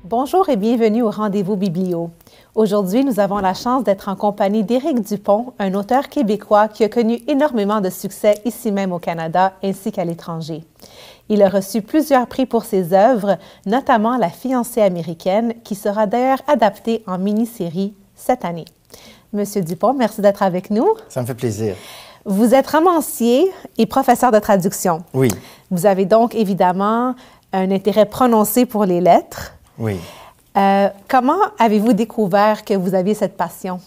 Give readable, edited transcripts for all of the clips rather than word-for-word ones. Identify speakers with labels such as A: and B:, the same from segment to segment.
A: Bonjour et bienvenue au Rendez-vous Biblio. Aujourd'hui, nous avons la chance d'être en compagnie d'Éric Dupont, un auteur québécois qui a connu énormément de succès ici même au Canada ainsi qu'à l'étranger. Il a reçu plusieurs prix pour ses œuvres, notamment La fiancée américaine, qui sera d'ailleurs adaptée en mini-série cette année. Monsieur Dupont, merci d'être avec nous.
B: Ça me fait plaisir.
A: Vous êtes romancier et professeur de traduction.
B: Oui.
A: Vous avez donc évidemment un intérêt prononcé pour les lettres.
B: Oui.
A: Comment avez-vous découvert que vous aviez cette passion?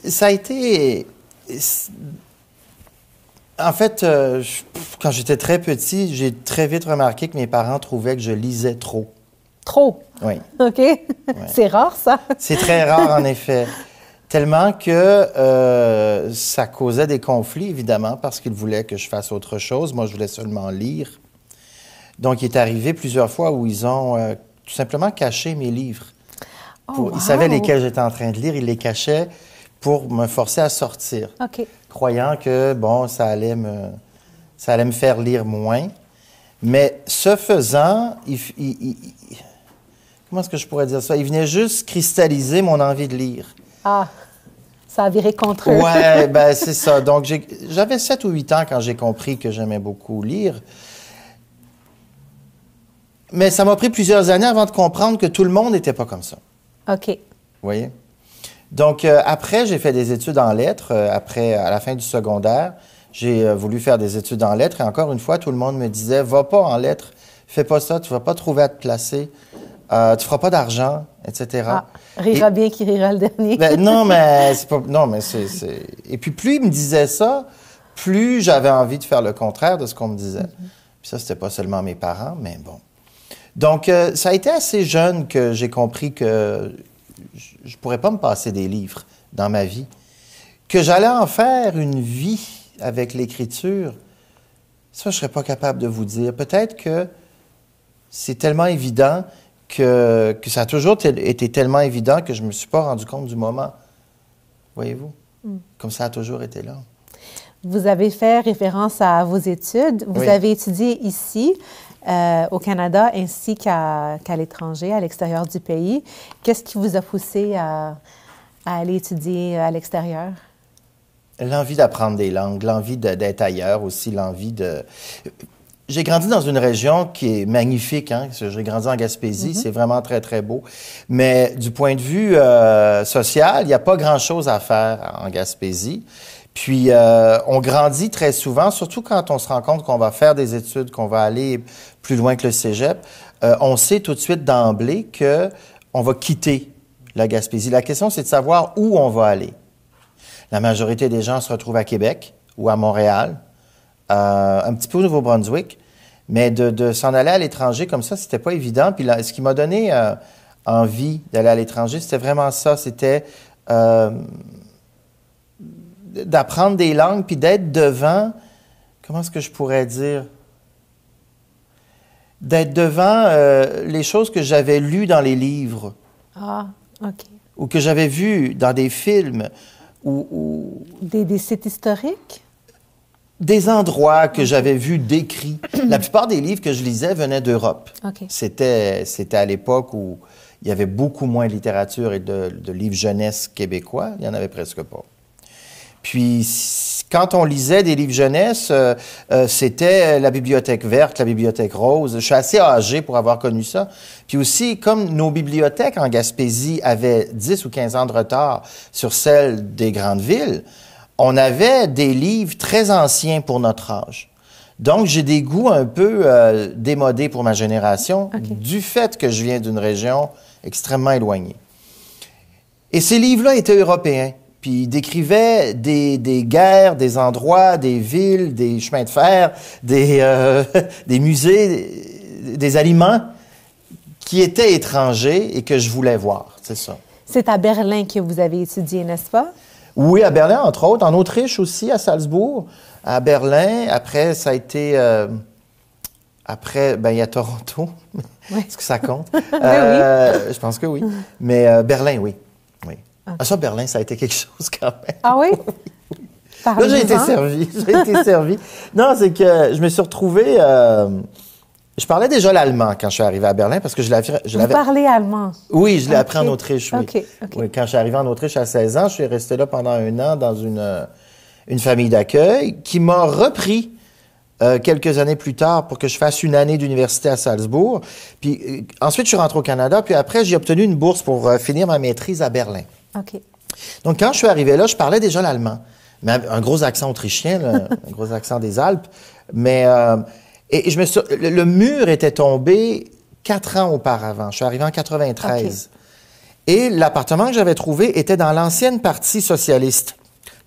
B: Ça a été... En fait, quand j'étais très petit, j'ai très vite remarqué que mes parents trouvaient que je lisais trop.
A: Trop?
B: Oui.
A: OK.
B: Ouais.
A: C'est rare, ça?
B: C'est très rare, en effet. Tellement que ça causait des conflits, évidemment, parce qu'ils voulaient que je fasse autre chose. Moi, je voulais seulement lire. Donc, il est arrivé plusieurs fois où ils ont tout simplement caché mes livres.
A: Oh, wow.
B: Ils savaient lesquels j'étais en train de lire, ils les cachaient pour me forcer à sortir.
A: OK.
B: Croyant que, bon, ça allait me faire lire moins. Mais ce faisant, comment est-ce que je pourrais dire ça? Il venait juste cristalliser mon envie de lire.
A: Ah, ça a viré contre eux.
B: Ouais, ben c'est ça. Donc, j'avais 7 ou 8 ans quand j'ai compris que j'aimais beaucoup lire. Mais ça m'a pris plusieurs années avant de comprendre que tout le monde n'était pas comme ça.
A: OK.
B: Vous voyez? Donc, après, j'ai fait des études en lettres. Après, à la fin du secondaire, j'ai voulu faire des études en lettres. Et encore une fois, tout le monde me disait, va pas en lettres, fais pas ça, tu vas pas trouver à te placer, tu feras pas d'argent, etc.
A: Ah, rira bien qui rira le dernier.
B: Ben, non, mais c'est pas... Non, mais c'est... Et puis, plus ils me disaient ça, plus j'avais envie de faire le contraire de ce qu'on me disait. Puis ça, c'était pas seulement mes parents, mais bon. Donc, ça a été assez jeune que j'ai compris que je pourrais pas me passer des livres dans ma vie. Que j'allais en faire une vie avec l'écriture, ça, je serais pas capable de vous dire. Peut-être que c'est tellement évident que ça a toujours été tellement évident que je ne me suis pas rendu compte du moment. Voyez-vous? Comme ça a toujours été là.
A: Vous avez fait référence à vos études. Vous
B: Oui.
A: avez étudié ici, au Canada, ainsi qu'à l'étranger, à l'extérieur du pays. Qu'est-ce qui vous a poussé à aller étudier à l'extérieur?
B: L'envie d'apprendre des langues, l'envie d'être ailleurs aussi, l'envie de... J'ai grandi dans une région qui est magnifique, hein? J'ai grandi en Gaspésie, c'est vraiment très, très beau. Mais du point de vue social, il n'y a pas grand-chose à faire en Gaspésie. Puis, on grandit très souvent, surtout quand on se rend compte qu'on va faire des études, qu'on va aller plus loin que le cégep. On sait tout de suite d'emblée qu'on va quitter la Gaspésie. La question, c'est de savoir où on va aller. La majorité des gens se retrouvent à Québec ou à Montréal, un petit peu au Nouveau-Brunswick, mais de s'en aller à l'étranger comme ça, c'était pas évident. Puis là, ce qui m'a donné envie d'aller à l'étranger, c'était vraiment ça, c'était d'apprendre des langues, puis d'être devant, comment est-ce que je pourrais dire? D'être devant les choses que j'avais lues dans les livres.
A: Ah, OK.
B: Ou que j'avais vues dans des films. Ou
A: Des sites historiques?
B: Des endroits que j'avais vus décrits. La plupart des livres que je lisais venaient d'Europe.
A: OK.
B: C'était à l'époque où il y avait beaucoup moins de littérature et de livres jeunesse québécois. Il n'y en avait presque pas. Puis, quand on lisait des livres jeunesse, c'était la Bibliothèque verte, la Bibliothèque rose. Je suis assez âgé pour avoir connu ça. Puis aussi, comme nos bibliothèques en Gaspésie avaient 10 ou 15 ans de retard sur celles des grandes villes, on avait des livres très anciens pour notre âge. Donc, j'ai des goûts un peu démodés pour ma génération, du fait que je viens d'une région extrêmement éloignée. Et ces livres-là étaient européens. Puis ils décrivaient des guerres, des endroits, des villes, des chemins de fer, des musées, des aliments qui étaient étrangers et que je voulais voir, c'est ça.
A: C'est à Berlin que vous avez étudié, n'est-ce pas?
B: Oui, à Berlin, entre autres. En Autriche aussi, à Salzbourg. À Berlin. Après, ça a été... Après, ben il y a Toronto.
A: Oui.
B: Est-ce que ça compte?
A: Oui.
B: Je pense que oui. Mais Berlin, oui. Oui.
A: Okay.
B: Ah, ça, Berlin, ça a été quelque chose quand même.
A: Ah oui?
B: Là, j'ai été servi. J'ai été servi. Non, c'est que je me suis retrouvé... je parlais déjà l'allemand quand je suis arrivé à Berlin parce que je l'avais...
A: Vous parlez allemand?
B: Oui, je l'ai appris en Autriche, oui.
A: OK.
B: Oui, quand je suis arrivé en Autriche à 16 ans, je suis resté là pendant 1 an dans une famille d'accueil qui m'a repris quelques années plus tard pour que je fasse 1 année d'université à Salzbourg. Puis ensuite, je suis rentré au Canada. Puis après, j'ai obtenu une bourse pour finir ma maîtrise à Berlin.
A: OK.
B: Donc, quand je suis arrivé là, je parlais déjà l'allemand. Mais un gros accent autrichien, là, un gros accent des Alpes. Mais et le mur était tombé 4 ans auparavant. Je suis arrivé en 93. Okay. Et l'appartement que j'avais trouvé était dans l'ancienne partie socialiste,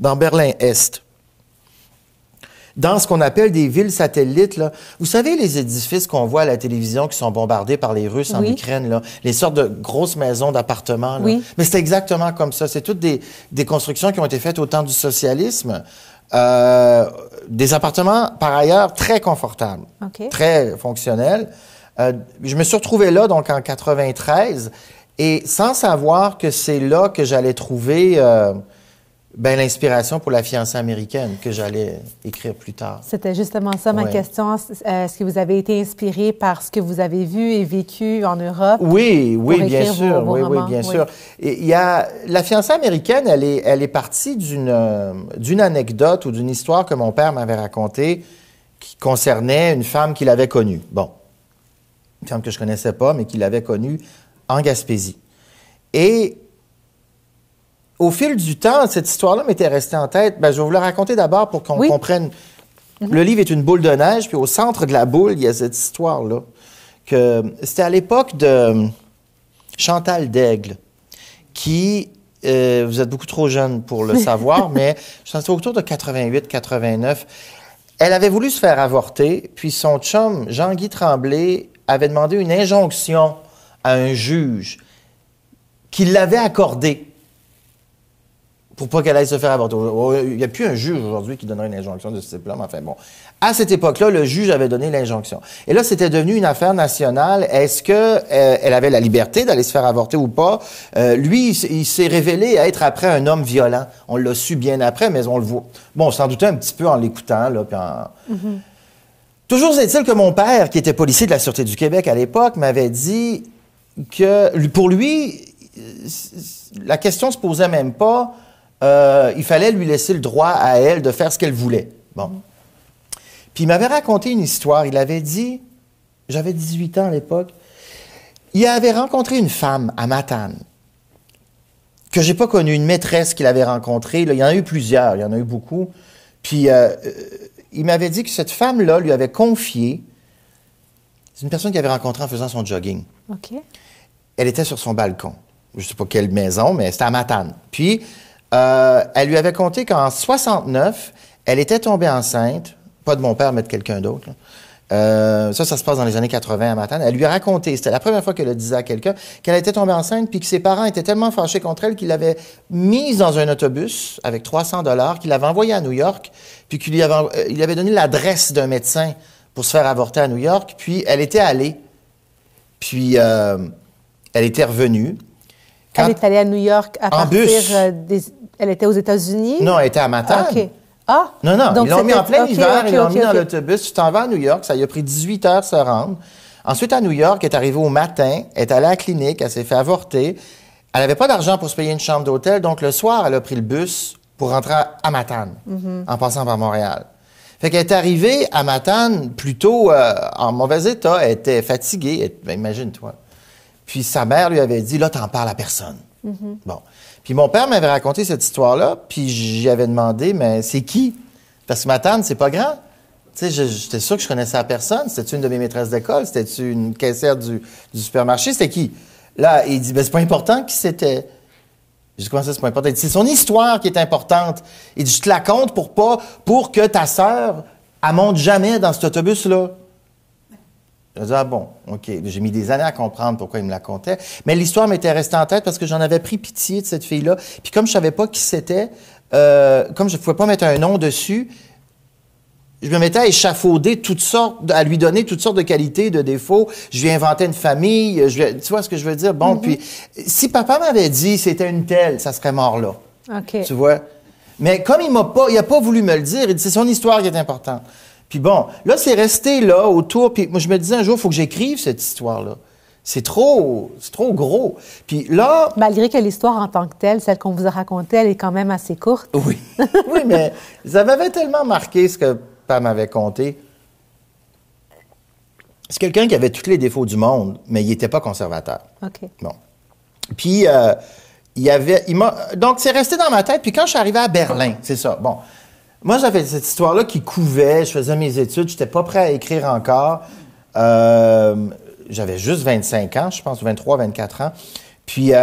B: dans Berlin-Est. Dans ce qu'on appelle des villes satellites, là. Vous savez, les édifices qu'on voit à la télévision qui sont bombardés par les Russes en Ukraine, là, les sortes de grosses maisons d'appartements.
A: Oui.
B: Mais c'est exactement comme ça. C'est toutes des constructions qui ont été faites au temps du socialisme. Des appartements, par ailleurs, très confortables, très fonctionnels. Je me suis retrouvé là, donc, en 93, et sans savoir que c'est là que j'allais trouver... l'inspiration pour la fiancée américaine que j'allais écrire plus tard.
A: C'était justement ça ma question. Est-ce que vous avez été inspiré par ce que vous avez vu et vécu en Europe?
B: Oui, bien sûr.
A: Vos romans?
B: Oui, bien sûr. Et la fiancée américaine, elle est partie d'une anecdote ou d'une histoire que mon père m'avait racontée qui concernait une femme qu'il avait connue. Bon, une femme que je connaissais pas, mais qu'il avait connue en Gaspésie. Et au fil du temps, cette histoire-là m'était restée en tête. Je vais vous la raconter d'abord pour qu'on comprenne. Le livre est une boule de neige, puis au centre de la boule, il y a cette histoire-là. C'était à l'époque de Chantal Daigle, qui, vous êtes beaucoup trop jeune pour le savoir, mais c'était autour de 88-89. Elle avait voulu se faire avorter, puis son chum, Jean-Guy Tremblay, avait demandé une injonction à un juge qui l'avait accordée. Pour pas qu'elle aille se faire avorter. Il n'y a plus un juge aujourd'hui qui donnerait une injonction de ce type-là, mais enfin bon. À cette époque-là, le juge avait donné l'injonction. Et là, c'était devenu une affaire nationale. Est-ce qu'elle avait la liberté d'aller se faire avorter ou pas? Lui, il s'est révélé être après un homme violent. On l'a su bien après, mais on le voit. Bon, on s'en doutait un petit peu en l'écoutant, là, puis Toujours est-il que mon père, qui était policier de la Sûreté du Québec à l'époque, m'avait dit que, pour lui, la question se posait même pas. Il fallait lui laisser le droit à elle de faire ce qu'elle voulait. Bon. Puis il m'avait raconté une histoire. Il avait dit, j'avais 18 ans à l'époque, il avait rencontré une femme à Matane que j'ai pas connue, une maîtresse qu'il avait rencontrée. Là, il y en a eu plusieurs, il y en a eu beaucoup. Puis il m'avait dit que cette femme-là lui avait confié, c'est une personne qu'il avait rencontrée en faisant son jogging.
A: OK.
B: Elle était sur son balcon. Je sais pas quelle maison, mais c'était à Matane. Puis elle lui avait conté qu'en 69, elle était tombée enceinte, pas de mon père, mais de quelqu'un d'autre. Ça se passe dans les années 80 à Matane. Elle lui a raconté, c'était la première fois qu'elle le disait à quelqu'un, qu'elle était tombée enceinte, puis que ses parents étaient tellement fâchés contre elle qu'ils l'avaient mise dans un autobus avec $300, qu'il l'avait envoyée à New York, puis il avait donné l'adresse d'un médecin pour se faire avorter à New York, puis elle était allée, puis elle était revenue.
A: Elle est allée à New York à partir des... Elle était aux États-Unis?
B: Non, elle était à Matane.
A: OK. Ah!
B: Non, donc ils l'ont mis en plein hiver, ils l'ont mis dans l'autobus. Tu t'en vas à New York, ça lui a pris 18 heures de se rendre. Ensuite, à New York, elle est arrivée au matin, elle est allée à la clinique, elle s'est fait avorter. Elle n'avait pas d'argent pour se payer une chambre d'hôtel, donc le soir, elle a pris le bus pour rentrer à Matane, en passant par Montréal. Fait qu'elle est arrivée à Matane plutôt en mauvais état, elle était fatiguée, imagine-toi. Puis sa mère lui avait dit, là, t'en parles à personne. Bon. Puis mon père m'avait raconté cette histoire-là, puis j'y avais demandé, mais c'est qui? Parce que Matane, c'est pas grand. Tu sais, j'étais sûr que je connaissais la personne. C'était-tu une de mes maîtresses d'école? C'était-tu une caissière du supermarché? C'était qui? Là, il dit, ben c'est pas important qui c'était. J'ai dit, comment ça, c'est pas important? Il dit, c'est son histoire qui est importante. Il dit, je te la compte pour que ta sœur, elle monte jamais dans cet autobus-là. J'ai dit, ah bon, OK. J'ai mis des années à comprendre pourquoi il me la contait. Mais l'histoire m'était restée en tête parce que j'en avais pris pitié de cette fille-là. Puis comme je savais pas qui c'était, comme je ne pouvais pas mettre un nom dessus, je me mettais à échafauder toutes sortes, à lui donner toutes sortes de qualités, de défauts. Je lui inventais une famille. Tu vois ce que je veux dire? Bon, puis si papa m'avait dit c'était une telle, ça serait mort là.
A: OK.
B: Tu vois? Mais comme il n'a pas voulu me le dire, il dit, c'est son histoire qui est importante. Puis bon, là, c'est resté là, autour, puis moi, je me disais un jour, il faut que j'écrive cette histoire-là. C'est trop gros. Puis là...
A: Malgré que l'histoire en tant que telle, celle qu'on vous a racontée, elle est quand même assez courte.
B: Oui, oui, mais ça m'avait tellement marqué ce que Pam m'avait conté. C'est quelqu'un qui avait tous les défauts du monde, mais il n'était pas conservateur.
A: OK.
B: Bon. Puis, donc, c'est resté dans ma tête. Puis quand je suis arrivé à Berlin, c'est ça. Bon, moi, j'avais cette histoire-là qui couvait. Je faisais mes études. Je n'étais pas prêt à écrire encore. J'avais juste 25 ans, je pense, 23, 24 ans. Puis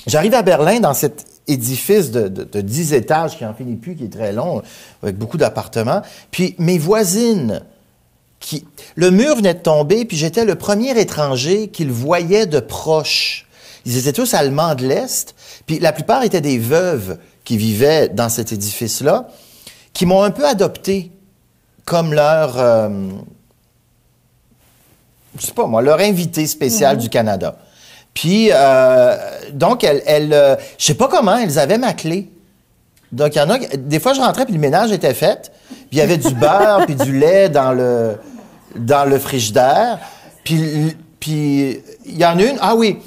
B: j'arrive à Berlin dans cet édifice de 10 étages qui n'en finit plus, qui est très long, avec beaucoup d'appartements. Puis mes voisines, le mur venait de tomber, puis j'étais le premier étranger qu'ils voyaient de proche. Ils étaient tous Allemands de l'Est, puis la plupart étaient des veuves qui vivaient dans cet édifice-là, qui m'ont un peu adopté comme leur... je sais pas moi, leur invité spécial du Canada. Puis, donc, je sais pas comment, elles avaient ma clé. Donc, il y en a, des fois, je rentrais, puis le ménage était fait, puis il y avait du beurre, puis du lait dans le frigidaire. Puis il y en a une, ah oui.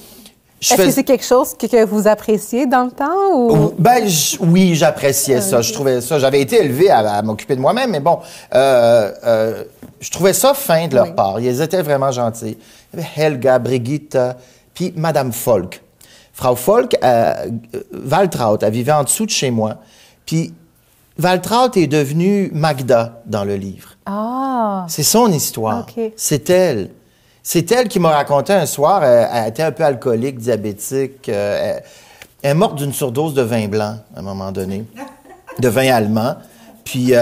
A: Est-ce que c'est quelque chose que vous appréciez dans le temps? Ou...
B: Ben, oui, j'appréciais ça. Je trouvais ça. J'avais été élevé à m'occuper de moi-même, mais bon, je trouvais ça fin de leur part. Ils étaient vraiment gentils. Il y avait Helga, Brigitte, puis Madame Folk. Frau Folk, Waltraud, elle vivait en dessous de chez moi. Puis Waltraud est devenue Magda dans le livre.
A: Ah!
B: C'est son histoire.
A: Okay.
B: C'est elle. C'est elle qui m'a raconté un soir, elle était un peu alcoolique, diabétique. Elle est morte d'une surdose de vin blanc, à un moment donné, de vin allemand. Puis,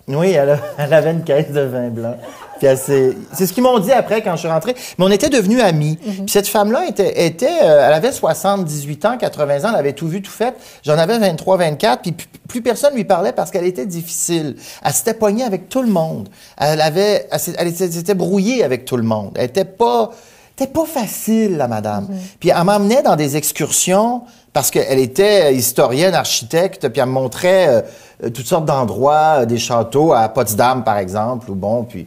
B: oui, elle avait une caisse de vin blanc. Puis c'est ce qu'ils m'ont dit après quand je suis rentré. Mais on était devenus amis. Puis cette femme-là elle avait 78 ans, 80 ans, elle avait tout vu, tout fait. J'en avais 23, 24, puis plus personne lui parlait parce qu'elle était difficile. Elle s'était pognée avec tout le monde. Elle s'était brouillée avec tout le monde. Elle était pas facile, la madame. Puis elle m'emmenait dans des excursions parce qu'elle était historienne, architecte, puis elle me montrait toutes sortes d'endroits, des châteaux à Potsdam, par exemple, ou bon, puis...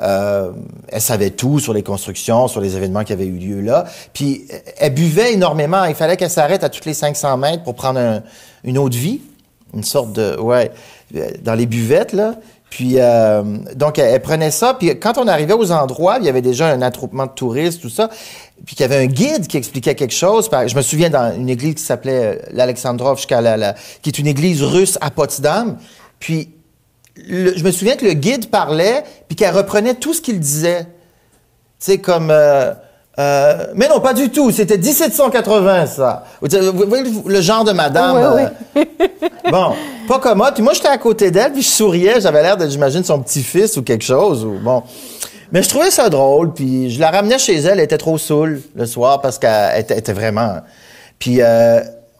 B: elle savait tout sur les constructions, sur les événements qui avaient eu lieu là. Puis, elle buvait énormément. Il fallait qu'elle s'arrête à toutes les 500 mètres pour prendre une eau de vie. Une sorte de... Ouais, dans les buvettes, là. Puis, donc, elle prenait ça. Puis, quand on arrivait aux endroits, il y avait déjà un attroupement de touristes, tout ça. Puis, il y avait un guide qui expliquait quelque chose. Je me souviens dans une église qui s'appelait l'Alexandrovska, qui est une église russe à Potsdam. Puis, je me souviens que le guide parlait, puis qu'elle reprenait tout ce qu'il disait. Tu sais, comme... mais non, pas du tout. C'était 1780, ça. Vous voyez le genre de madame.
A: Oui.
B: Bon, pas comme moi. Puis moi, j'étais à côté d'elle, puis je souriais. J'avais l'air de, j'imagine, son petit-fils ou quelque chose. Ou bon. Mais je trouvais ça drôle, puis je la ramenais chez elle. Elle était trop saoule le soir parce qu'elle était vraiment... Puis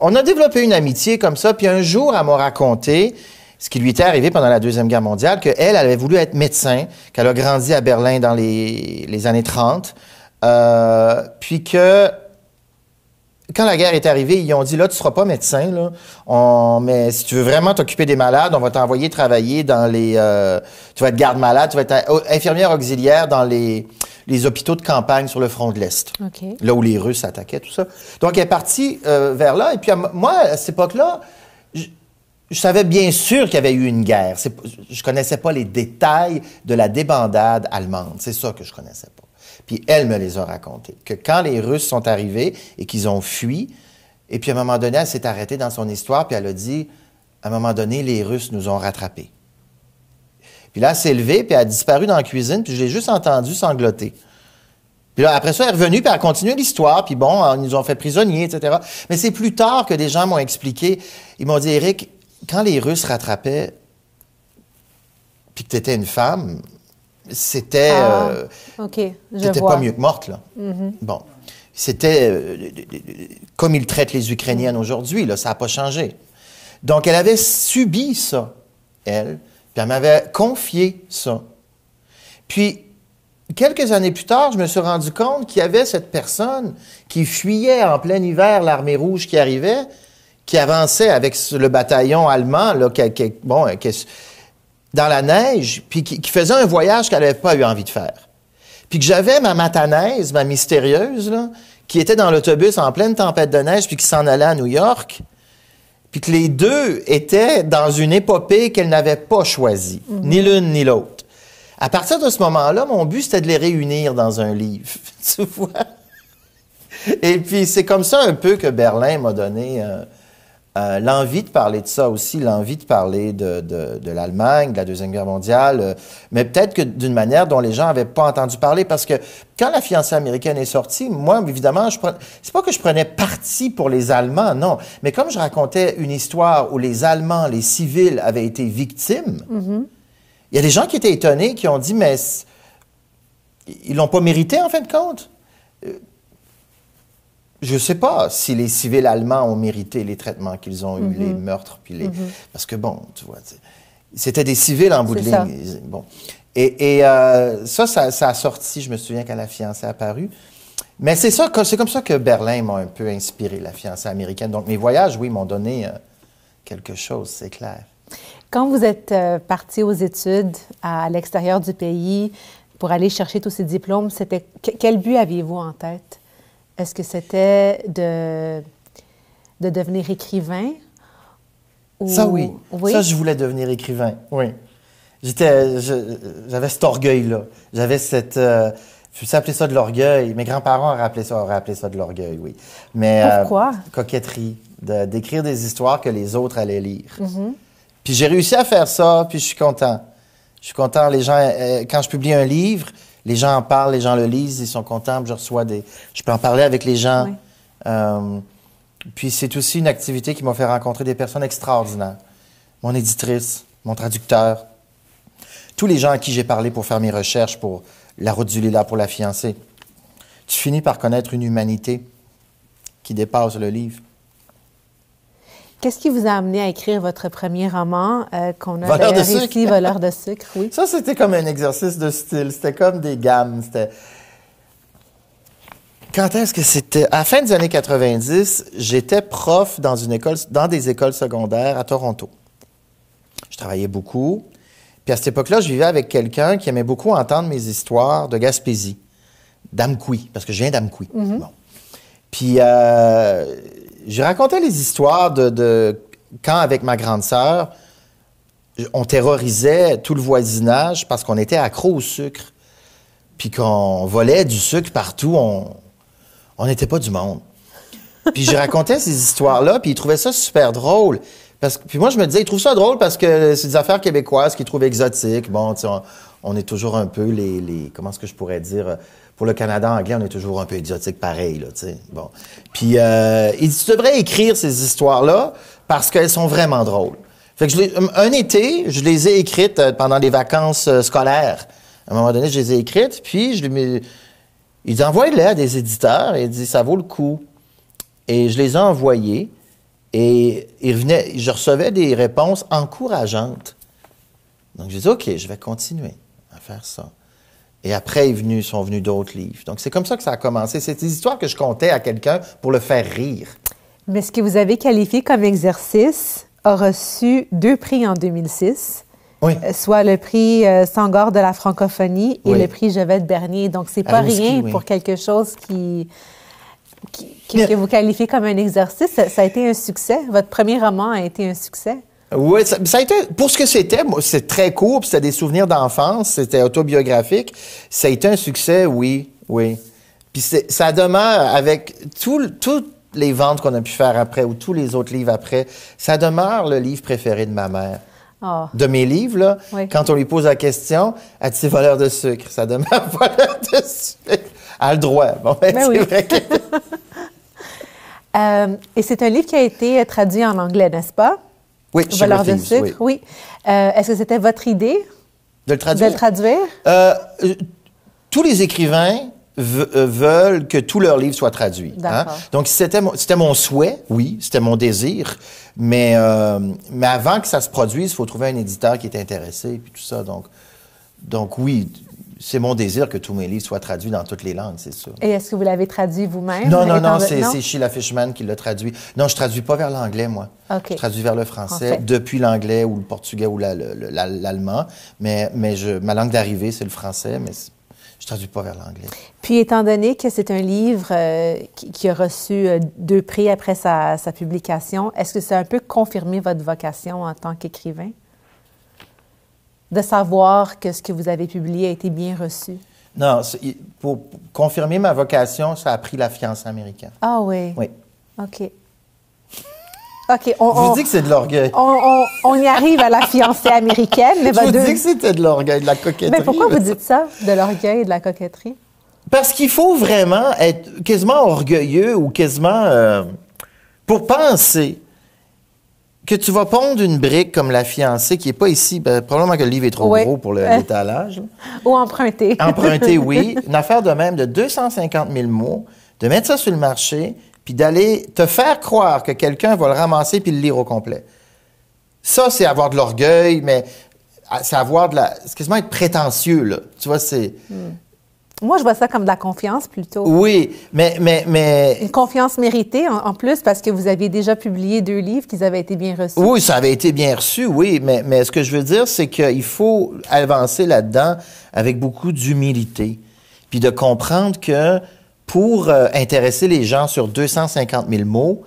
B: on a développé une amitié comme ça. Puis un jour, elle m'a raconté... ce qui lui était arrivé pendant la Deuxième Guerre mondiale, qu'elle avait voulu être médecin, qu'elle a grandi à Berlin dans les années 30, puis que quand la guerre est arrivée, ils ont dit, là, tu ne seras pas médecin, là, mais si tu veux vraiment t'occuper des malades, on va t'envoyer travailler dans tu vas être garde-malade, tu vas être infirmière auxiliaire dans les hôpitaux de campagne sur le front de l'Est,
A: Okay.
B: là où les Russes attaquaient, tout ça. Donc, elle est partie vers là, et puis moi, à cette époque-là, je savais bien sûr qu'il y avait eu une guerre. Je connaissais pas les détails de la débandade allemande. C'est ça que je connaissais pas. Puis elle me les a racontés. Que quand les Russes sont arrivés et qu'ils ont fui, et puis à un moment donné, elle s'est arrêtée dans son histoire, puis elle a dit, à un moment donné, les Russes nous ont rattrapés. Puis là, elle s'est levée, puis elle a disparu dans la cuisine, puis je l'ai juste entendue sangloter. Puis là, après ça, elle est revenue, puis elle a continué l'histoire, puis bon, ils nous ont fait prisonniers, etc. Mais c'est plus tard que des gens m'ont expliqué. Ils m'ont dit, Éric, quand les Russes rattrapaient, puis que tu étais une femme, c'était... t'étais pas mieux que morte, là. Bon. C'était comme ils traitent les Ukrainiennes aujourd'hui, là, ça n'a pas changé. Donc, elle avait subi ça, elle, puis elle m'avait confié ça. Puis, quelques années plus tard, je me suis rendu compte qu'il y avait cette personne qui fuyait en plein hiver l'armée rouge qui arrivait, qui avançait avec le bataillon allemand, là, dans la neige, puis qui faisait un voyage qu'elle n'avait pas eu envie de faire. Puis que j'avais ma matanaise, ma mystérieuse, là, qui était dans l'autobus en pleine tempête de neige, puis qui s'en allait à New York, puis que les deux étaient dans une épopée qu'elle n'avait pas choisie, ni l'une ni l'autre. À partir de ce moment-là, mon but, c'était de les réunir dans un livre, tu vois? Et puis, c'est comme ça un peu que Berlin m'a donné l'envie de parler de ça aussi, l'envie de parler de l'Allemagne, de la Deuxième Guerre mondiale, mais peut-être que d'une manière dont les gens n'avaient pas entendu parler, parce que quand La fiancée américaine est sortie, moi, évidemment, c'est pas que je prenais parti pour les Allemands, non, mais comme je racontais une histoire où les Allemands, les civils, avaient été victimes, il y a des gens qui étaient étonnés, qui ont dit, mais ils l'ont pas mérité, en fin de compte? Je ne sais pas si les civils allemands ont mérité les traitements qu'ils ont eus, les meurtres, puis les... Parce que, bon, tu vois, c'était des civils en bout de ligne. Bon. Et ça a sorti, je me souviens, quand La fiancée a apparu. Mais c'est comme ça que Berlin m'a un peu inspiré, La fiancée américaine. Donc, mes voyages, oui, m'ont donné quelque chose, c'est clair.
A: Quand vous êtes parti aux études à l'extérieur du pays pour aller chercher tous ces diplômes, quel but aviez-vous en tête? Est-ce que c'était de devenir écrivain? Ou...
B: Ça, oui. Ça, je voulais devenir écrivain, oui. J'avais cet orgueil-là. J'avais cette... je sais appeler ça de l'orgueil. Mes grands-parents auraient appelé ça de l'orgueil, oui. Mais,
A: pourquoi?
B: Coquetterie. D'écrire des histoires que les autres allaient lire. Puis j'ai réussi à faire ça, puis je suis content. Je suis content. Les gens... quand je publie un livre... Les gens en parlent, les gens le lisent, ils sont contents, je peux en parler avec les gens. Oui. Puis c'est aussi une activité qui m'a fait rencontrer des personnes extraordinaires. Mon éditrice, mon traducteur, tous les gens à qui j'ai parlé pour faire mes recherches pour La route du lilas pour La fiancée. Tu finis par connaître une humanité qui dépasse le livre.
A: Qu'est-ce qui vous a amené à écrire votre premier roman qu'on a d'ailleurs ici, Voleur de sucre, oui?
B: Ça, c'était comme un exercice de style. C'était comme des gammes. Quand est-ce que c'était? À la fin des années 90, j'étais prof dans des écoles secondaires à Toronto. Je travaillais beaucoup. Puis à cette époque-là, je vivais avec quelqu'un qui aimait beaucoup entendre mes histoires de Gaspésie, d'Amqui, parce que je viens d'Amqui. Bon. Puis j'ai raconté les histoires de quand, avec ma grande sœur, on terrorisait tout le voisinage parce qu'on était accro au sucre, puis qu'on volait du sucre partout. On n'était pas du monde. Puis je racontais ces histoires-là, puis ils trouvaient ça super drôle. Puis moi, je me disais, ils trouvent ça drôle parce que c'est des affaires québécoises qu'ils trouvent exotiques. Bon, tu sais, on est toujours un peu les... Comment est-ce que je pourrais dire... Pour le Canada anglais, on est toujours un peu exotique pareil, là, tu sais. Bon. Puis, il dit, tu devrais écrire ces histoires-là parce qu'elles sont vraiment drôles. Fait que un été, je les ai écrites pendant les vacances scolaires. À un moment donné, je les ai écrites, puis il dit, envoie-les à des éditeurs, et il dit, ça vaut le coup. Et je les ai envoyés, et je recevais des réponses encourageantes. Donc, j'ai dit, OK, je vais continuer à faire ça. Et après, sont venus d'autres livres. Donc, c'est comme ça que ça a commencé. C'est des histoires que je contais à quelqu'un pour le faire rire.
A: Mais ce que vous avez qualifié comme exercice a reçu 2 prix en 2006. Oui. Soit le prix Sangor de la francophonie et le prix Jevette Bernier. Donc, c'est pas rien pour quelque chose que vous qualifiez comme un exercice. Ça a été un succès. Votre premier roman a été un succès.
B: Oui, ça a été, pour ce que c'était, c'est très court, puis c'était des souvenirs d'enfance, c'était autobiographique. Ça a été un succès, oui. Puis ça demeure, avec toutes les ventes qu'on a pu faire après, ou tous les autres livres après, ça demeure le livre préféré de ma mère. Oh. De mes livres, là, quand on lui pose la question, elle dit, c'est Voleur de sucre. Ça demeure Voleur de sucre. Elle a le droit. Bon, ben, c'est
A: oui.
B: vrai que...
A: et c'est un livre qui a été traduit en anglais, n'est-ce pas?
B: Oui,
A: Voleur de sucre, oui. Est-ce que c'était votre idée?
B: De le traduire?
A: De le traduire?
B: Tous les écrivains veulent que tous leurs livres soient traduits. Hein? Donc, c'était mon souhait, oui, c'était mon désir, mais avant que ça se produise, il faut trouver un éditeur qui est intéressé, puis tout ça. Donc oui, c'est mon désir que tous mes livres soient traduits dans toutes les langues, c'est sûr.
A: Et est-ce que vous l'avez traduit vous-même?
B: Non, c'est Sheila Fishman qui l'a traduit. Non, je traduis pas vers l'anglais, moi.
A: Okay.
B: Je traduis vers le français, depuis l'anglais ou le portugais ou l'allemand. Mais ma langue d'arrivée, c'est le français, mais je traduis pas vers l'anglais.
A: Puis, étant donné que c'est un livre qui a reçu 2 prix après sa publication, est-ce que ça a un peu confirmé votre vocation en tant qu'écrivain? De savoir que ce que vous avez publié a été bien reçu?
B: Non, pour confirmer ma vocation, ça a pris La fiancée américaine.
A: Ah oui?
B: Oui.
A: OK.
B: Je vous dis que c'est de l'orgueil.
A: On y arrive à La fiancée américaine. Mais
B: je vous dis que c'était de l'orgueil, de la coquetterie.
A: Mais pourquoi vous dites ça, de l'orgueil et de la coquetterie?
B: Parce qu'il faut vraiment être quasiment orgueilleux ou quasiment... pour penser que tu vas pondre une brique comme La fiancée, qui n'est pas ici, probablement que le livre est trop gros pour l'étalage.
A: Ou emprunté.
B: Emprunté, oui. Une affaire de même de 250 000 mots, de mettre ça sur le marché, puis d'aller te faire croire que quelqu'un va le ramasser puis le lire au complet. Ça, c'est avoir de l'orgueil, mais c'est avoir de la... C'est quasiment être prétentieux, là. Tu vois, c'est...
A: Moi, je vois ça comme de la confiance, plutôt.
B: Oui, mais...
A: Une confiance méritée, en plus, parce que vous aviez déjà publié 2 livres qui avaient été bien reçus.
B: Oui, ça avait été bien reçu, oui, mais ce que je veux dire, c'est qu'il faut avancer là-dedans avec beaucoup d'humilité, puis de comprendre que pour intéresser les gens sur 250 000 mots,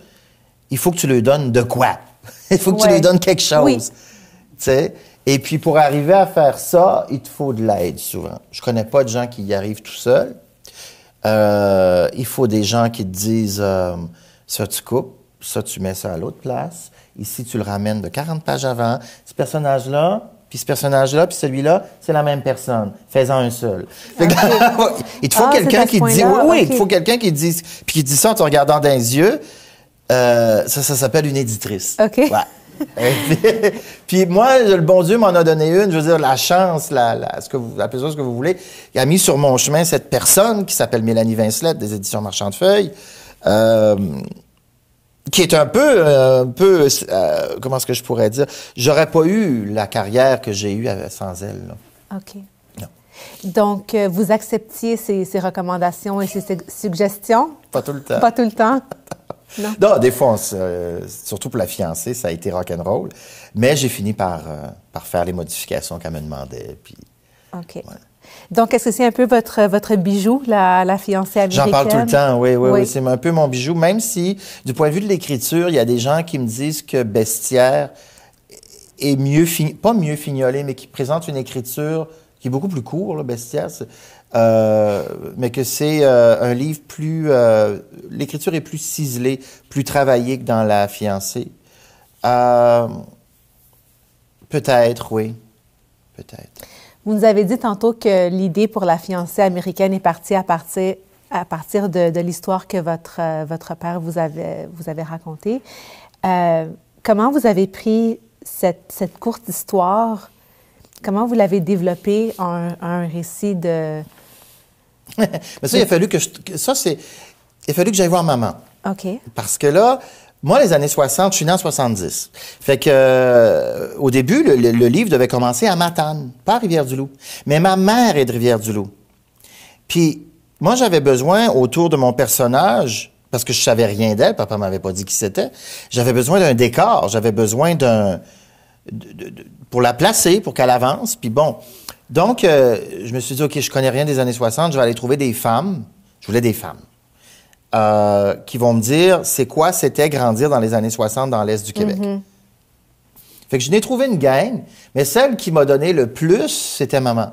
B: il faut que tu leur donnes de quoi? Il faut que tu leur donnes quelque chose.
A: Oui.
B: Tu sais? Et puis, pour arriver à faire ça, il te faut de l'aide, souvent. Je connais pas de gens qui y arrivent tout seuls. Il faut des gens qui te disent ça, tu coupes, ça, tu mets ça à l'autre place. Ici, tu le ramènes de 40 pages avant. Ce personnage-là, puis ce personnage-là, puis celui-là, c'est la même personne. Fais-en un seul. Okay. Il te faut quelqu'un qui te dit... Oui, il te faut quelqu'un qui te dise... Puis qui dit ça en te regardant dans les yeux. Ça s'appelle une éditrice.
A: OK.
B: Ouais. Puis moi, le bon Dieu m'en a donné une, je veux dire, la chance, ce que vous appelez ça ce que vous voulez. Il a mis sur mon chemin cette personne qui s'appelle Mélanie Vincelette, des éditions Marchand de Feuilles, qui est un peu comment est-ce que je pourrais dire? J'aurais pas eu la carrière que j'ai eue sans elle. Là.
A: OK. Non. Donc, vous acceptiez ces recommandations et ces suggestions?
B: Pas tout le temps.
A: Pas tout le temps? Non.
B: Non, des fois, surtout pour La fiancée, ça a été rock'n'roll. Mais j'ai fini par faire les modifications qu'elle me demandait. Puis,
A: OK. Ouais. Donc, est-ce que c'est un peu votre bijou, la fiancée américaine?
B: J'en parle tout le temps, oui. C'est un peu mon bijou. Même si, du point de vue de l'écriture, il y a des gens qui me disent que Bestiaire est mieux, pas mieux fignolé, mais qui présente une écriture qui est beaucoup plus court, là, Bestiaire. Mais que c'est un livre plus... l'écriture est plus ciselée, plus travaillée que dans La fiancée. Peut-être, oui. Peut-être.
A: Vous nous avez dit tantôt que l'idée pour La fiancée américaine est partie à partir de l'histoire que votre père vous avait racontée. Comment vous avez pris cette courte histoire? Comment vous l'avez développée en un récit de...
B: Mais ça, il a fallu que j'aille voir maman.
A: OK.
B: Parce que là, moi, les années 60, je suis né en 70. Fait que, au début, le livre devait commencer à Matane, pas à Rivière-du-Loup. Mais ma mère est de Rivière-du-Loup. Puis, moi, j'avais besoin, autour de mon personnage, parce que je savais rien d'elle, papa m'avait pas dit qui c'était, j'avais besoin d'un décor, j'avais besoin pour la placer, pour qu'elle avance, puis bon. Donc, je me suis dit, OK, je connais rien des années 60, je vais aller trouver des femmes. Je voulais des femmes. Qui vont me dire c'est quoi c'était grandir dans les années 60 dans l'Est du Québec. Mm-hmm. Fait que je n'ai trouvé une gang, mais celle qui m'a donné le plus, c'était maman.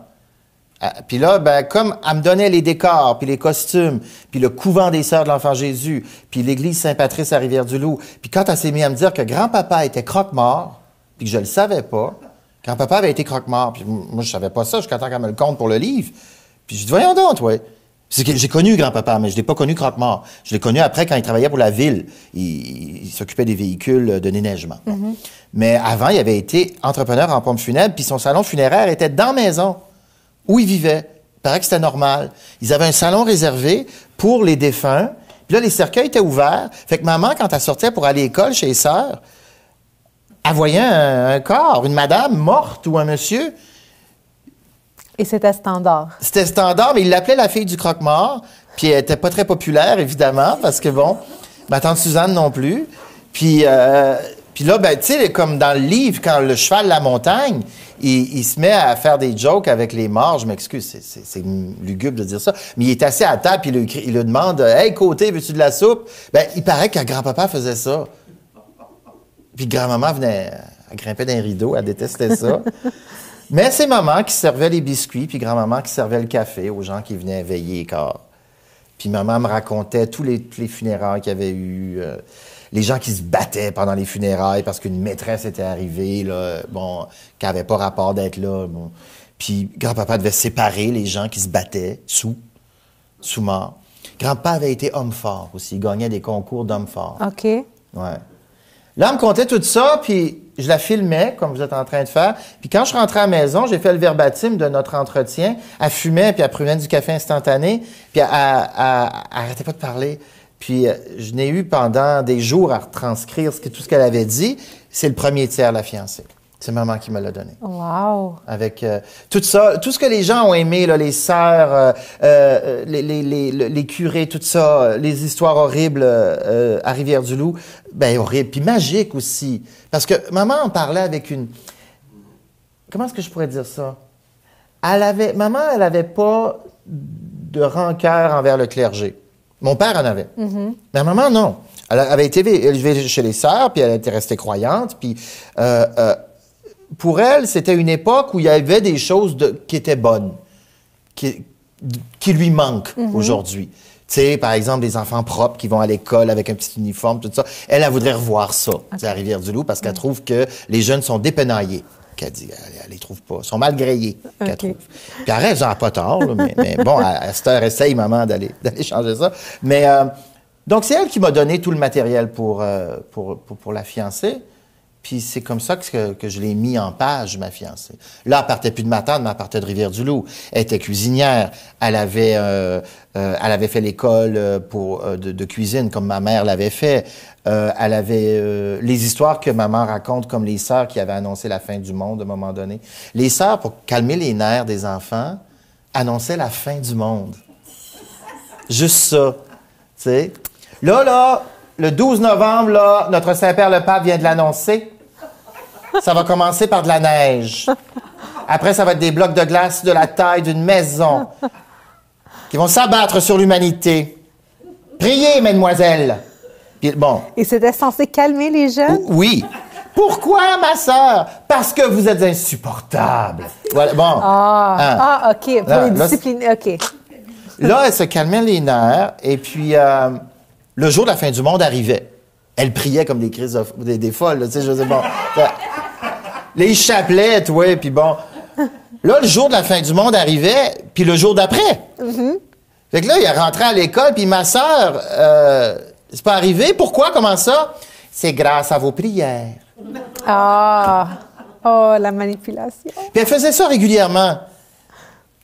B: Puis là, comme elle me donnait les décors, puis les costumes, puis le couvent des Sœurs de l'Enfant Jésus, puis l'église Saint-Patrice à Rivière-du-Loup, puis quand elle s'est mise à me dire que grand-papa était croque-mort, puis que je le savais pas, grand-papa avait été croque-mort, puis moi, je savais pas ça jusqu'à temps qu'elle me le compte pour le livre. Puis je dis, voyons donc, toi. C'est que j'ai connu grand-papa, mais je l'ai pas connu croque-mort. Je l'ai connu après quand il travaillait pour la ville. Il s'occupait des véhicules de déneigement. Mm-hmm. Mais avant, il avait été entrepreneur en pompes funèbres, puis son salon funéraire était dans la maison où il vivait. Il paraît que c'était normal. Ils avaient un salon réservé pour les défunts. Puis là, les cercueils étaient ouverts. Fait que maman, quand elle sortait pour aller à l'école chez les sœurs, elle voyait un corps, une madame morte ou un monsieur.
A: Et c'était standard.
B: C'était standard, mais il l'appelait la fille du croque-mort. Puis elle était pas très populaire, évidemment, parce que bon, ma tante Suzanne non plus. Puis là, ben, tu sais, comme dans le livre, quand le cheval la montagne, il se met à faire des jokes avec les morts. Je m'excuse, c'est lugubre de dire ça. Mais il est assis à table, puis il lui demande « Hey, Côté, veux-tu de la soupe? » Ben, il paraît que grand-papa faisait ça. Puis grand-maman venait, elle grimpait dans les rideaux, elle détestait ça. Mais c'est maman qui servait les biscuits, puis grand-maman qui servait le café aux gens qui venaient veiller corps. Puis maman me racontait tous les funérailles qu'il y avait eu, les gens qui se battaient pendant les funérailles parce qu'une maîtresse était arrivée, là, bon, qui n'avait pas rapport d'être là. Bon. Puis grand-papa devait séparer les gens qui se battaient sous mort. Grand-papa avait été homme fort aussi, il gagnait des concours d'homme fort.
A: OK.
B: Ouais. Là, elle me contait tout ça, puis je la filmais, comme vous êtes en train de faire. Puis quand je rentrais à la maison, j'ai fait le verbatim de notre entretien. Elle fumait, puis elle prenait du café instantané, puis elle arrêtait pas de parler. Puis je n'ai eu pendant des jours à retranscrire tout ce qu'elle avait dit. C'est le premier tiers, la fiancée. C'est maman qui me l'a donné.
A: Wow!
B: Avec tout ça, tout ce que les gens ont aimé, là, les sœurs, les curés, tout ça, les histoires horribles à Rivière-du-Loup, ben horribles, puis magiques aussi. Parce que maman en parlait avec une... Comment est-ce que je pourrais dire ça? Maman, elle avait pas de rancœur envers le clergé. Mon père en avait. Mm-hmm. Mais maman, non. Elle avait été élevée chez les sœurs, puis elle était restée croyante, puis... pour elle, c'était une époque où il y avait des choses qui étaient bonnes, qui lui manquent aujourd'hui. Tu sais, par exemple, des enfants propres qui vont à l'école avec un petit uniforme, tout ça. Elle voudrait revoir ça, à Rivière-du-Loup, parce qu'elle trouve que les jeunes sont dépenaillés. Qu'elle dit, elle les trouve pas. Ils sont mal grillés, qu'elle trouve. Puis elle reste, j'en ai pas tort, là, mais bon, à cette heure, essaye, maman, d'aller changer ça. Mais, donc, c'est elle qui m'a donné tout le matériel pour la fiancée. Puis c'est comme ça que je l'ai mis en page, ma fiancée. Là, elle partait plus de Matane, mais elle partait de Rivière-du-Loup. Elle était cuisinière. Elle avait fait l'école de cuisine, comme ma mère l'avait fait. Elle avait les histoires que maman raconte, comme les sœurs qui avaient annoncé la fin du monde à un moment donné. Les sœurs, pour calmer les nerfs des enfants, annonçaient la fin du monde. Juste ça, tu sais. Là, le 12 novembre, là, notre Saint-Père le Pape vient de l'annoncer. Ça va commencer par de la neige. Après, ça va être des blocs de glace de la taille d'une maison qui vont s'abattre sur l'humanité. Priez, mesdemoiselles. Puis, bon.
A: Et c'était censé calmer les jeunes?
B: Oui. Pourquoi, ma sœur? Parce que vous êtes insupportable. Voilà, bon.
A: OK. Pour les discipliner, OK.
B: Là, elle se calmait les nerfs, et puis... le jour de la fin du monde arrivait. Elle priait comme des crises des folles, tu sais, je veux dire, bon. Les chapelets, ouais, puis bon. Là, le jour de la fin du monde arrivait, puis le jour d'après. Fait que là, il est rentré à l'école, puis ma sœur, c'est pas arrivé. Pourquoi? Comment ça? C'est grâce à vos prières.
A: Oh, la manipulation.
B: Puis elle faisait ça régulièrement.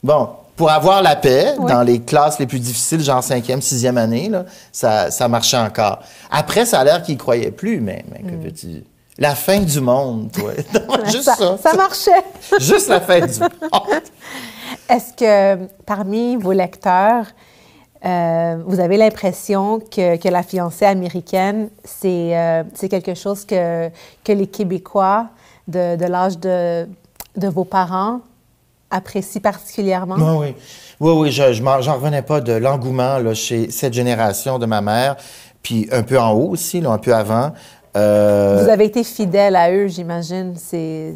B: Bon. Pour avoir la paix, dans les classes les plus difficiles, genre 5e, 6e année, là, ça marchait encore. Après, ça a l'air qu'ils ne croyaient plus, mais que veux-tu... La fin du monde, toi. Juste ça.
A: Ça marchait.
B: Juste la fin du monde.
A: Est-ce que parmi vos lecteurs, vous avez l'impression que la fiancée américaine, c'est quelque chose que les Québécois de l'âge de vos parents apprécie particulièrement?
B: Oui, j'en revenais pas de l'engouement là, chez cette génération de ma mère, puis un peu en haut aussi, là, un peu avant.
A: Vous avez été fidèle à eux, j'imagine. C'est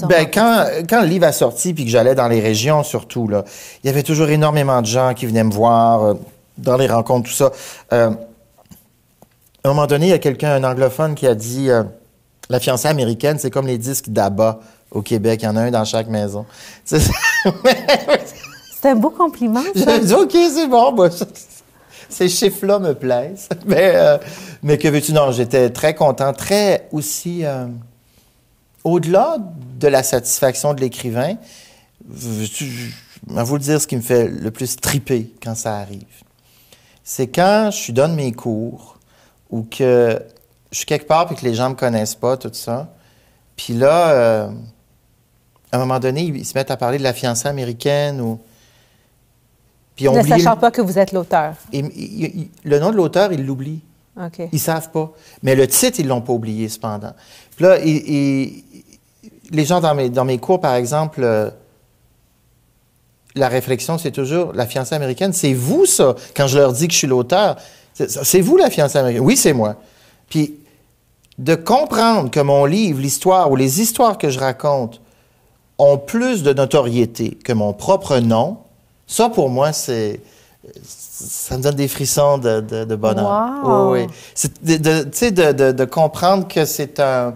B: ben, quand le livre a sorti, puis que j'allais dans les régions surtout, là, il y avait toujours énormément de gens qui venaient me voir dans les rencontres, tout ça. À un moment donné, il y a quelqu'un, un anglophone, qui a dit la fiancée américaine, c'est comme les disques d'ABBA. Au Québec, il y en a un dans chaque maison.
A: C'est un beau compliment, ça.
B: J'ai dit, OK, c'est bon. Moi, ces chiffres-là me plaisent. Mais que veux-tu? Non, j'étais très content, très aussi... au-delà de la satisfaction de l'écrivain, je vais vous le dire ce qui me fait le plus triper quand ça arrive. C'est quand je donne mes cours ou que je suis quelque part et que les gens ne me connaissent pas, tout ça. Puis là... à un moment donné, ils se mettent à parler de la fiancée américaine ou... Puis
A: ne sachant pas que vous êtes l'auteur.
B: Le nom de l'auteur, ils l'oublient.
A: OK.
B: Ils ne savent pas. Mais le titre, ils ne l'ont pas oublié, cependant. Puis là, les gens dans mes cours, par exemple, la réflexion, c'est toujours la fiancée américaine. C'est vous, ça, quand je leur dis que je suis l'auteur. C'est vous, la fiancée américaine. Oui, c'est moi. Puis de comprendre que mon livre, l'histoire ou les histoires que je raconte ont plus de notoriété que mon propre nom, ça, pour moi, ça me donne des frissons de bonheur.
A: Wow.
B: Oui, oui. C'est de comprendre que c'est un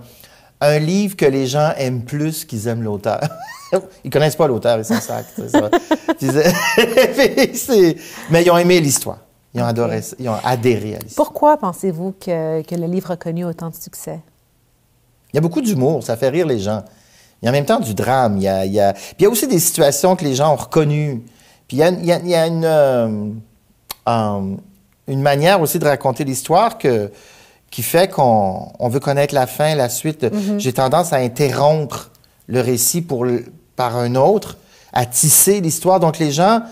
B: livre que les gens aiment plus qu'ils aiment l'auteur. Ils connaissent pas l'auteur, ils s'en sacrent. Mais ils ont aimé l'histoire. Ils ont adoré ça. Ils ont adhéré à l'histoire.
A: Pourquoi pensez-vous que le livre a connu autant de succès?
B: Il y a beaucoup d'humour, ça fait rire les gens. Il y a en même temps du drame. Puis il y a aussi des situations que les gens ont reconnues. Puis il y a une manière aussi de raconter l'histoire qui fait qu'on veut connaître la fin, la suite. J'ai tendance à interrompre le récit par un autre, à tisser l'histoire. Donc les gens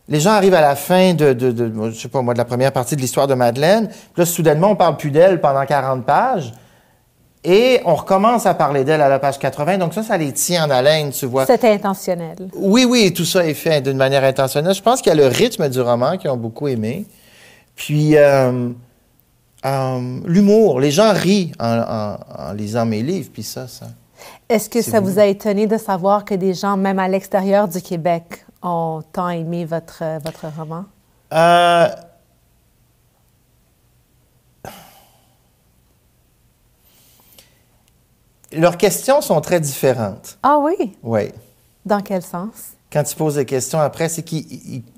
B: arrivent à la fin je sais pas moi, de la première partie de l'histoire de Madeleine. Puis là, soudainement, on parle plus d'elle pendant 40 pages. Et on recommence à parler d'elle à la page 80. Donc ça les tient en haleine, tu vois.
A: C'était intentionnel.
B: Oui, tout ça est fait d'une manière intentionnelle. Je pense qu'il y a le rythme du roman qu'ils ont beaucoup aimé. Puis l'humour. Les gens rient en lisant mes livres. Puis ça.
A: Est-ce que ça vous a étonné de savoir que des gens, même à l'extérieur du Québec, ont tant aimé votre roman?
B: Leurs questions sont très différentes.
A: Ah oui?
B: Oui.
A: Dans quel sens?
B: Quand ils posent des questions après, c'est je ne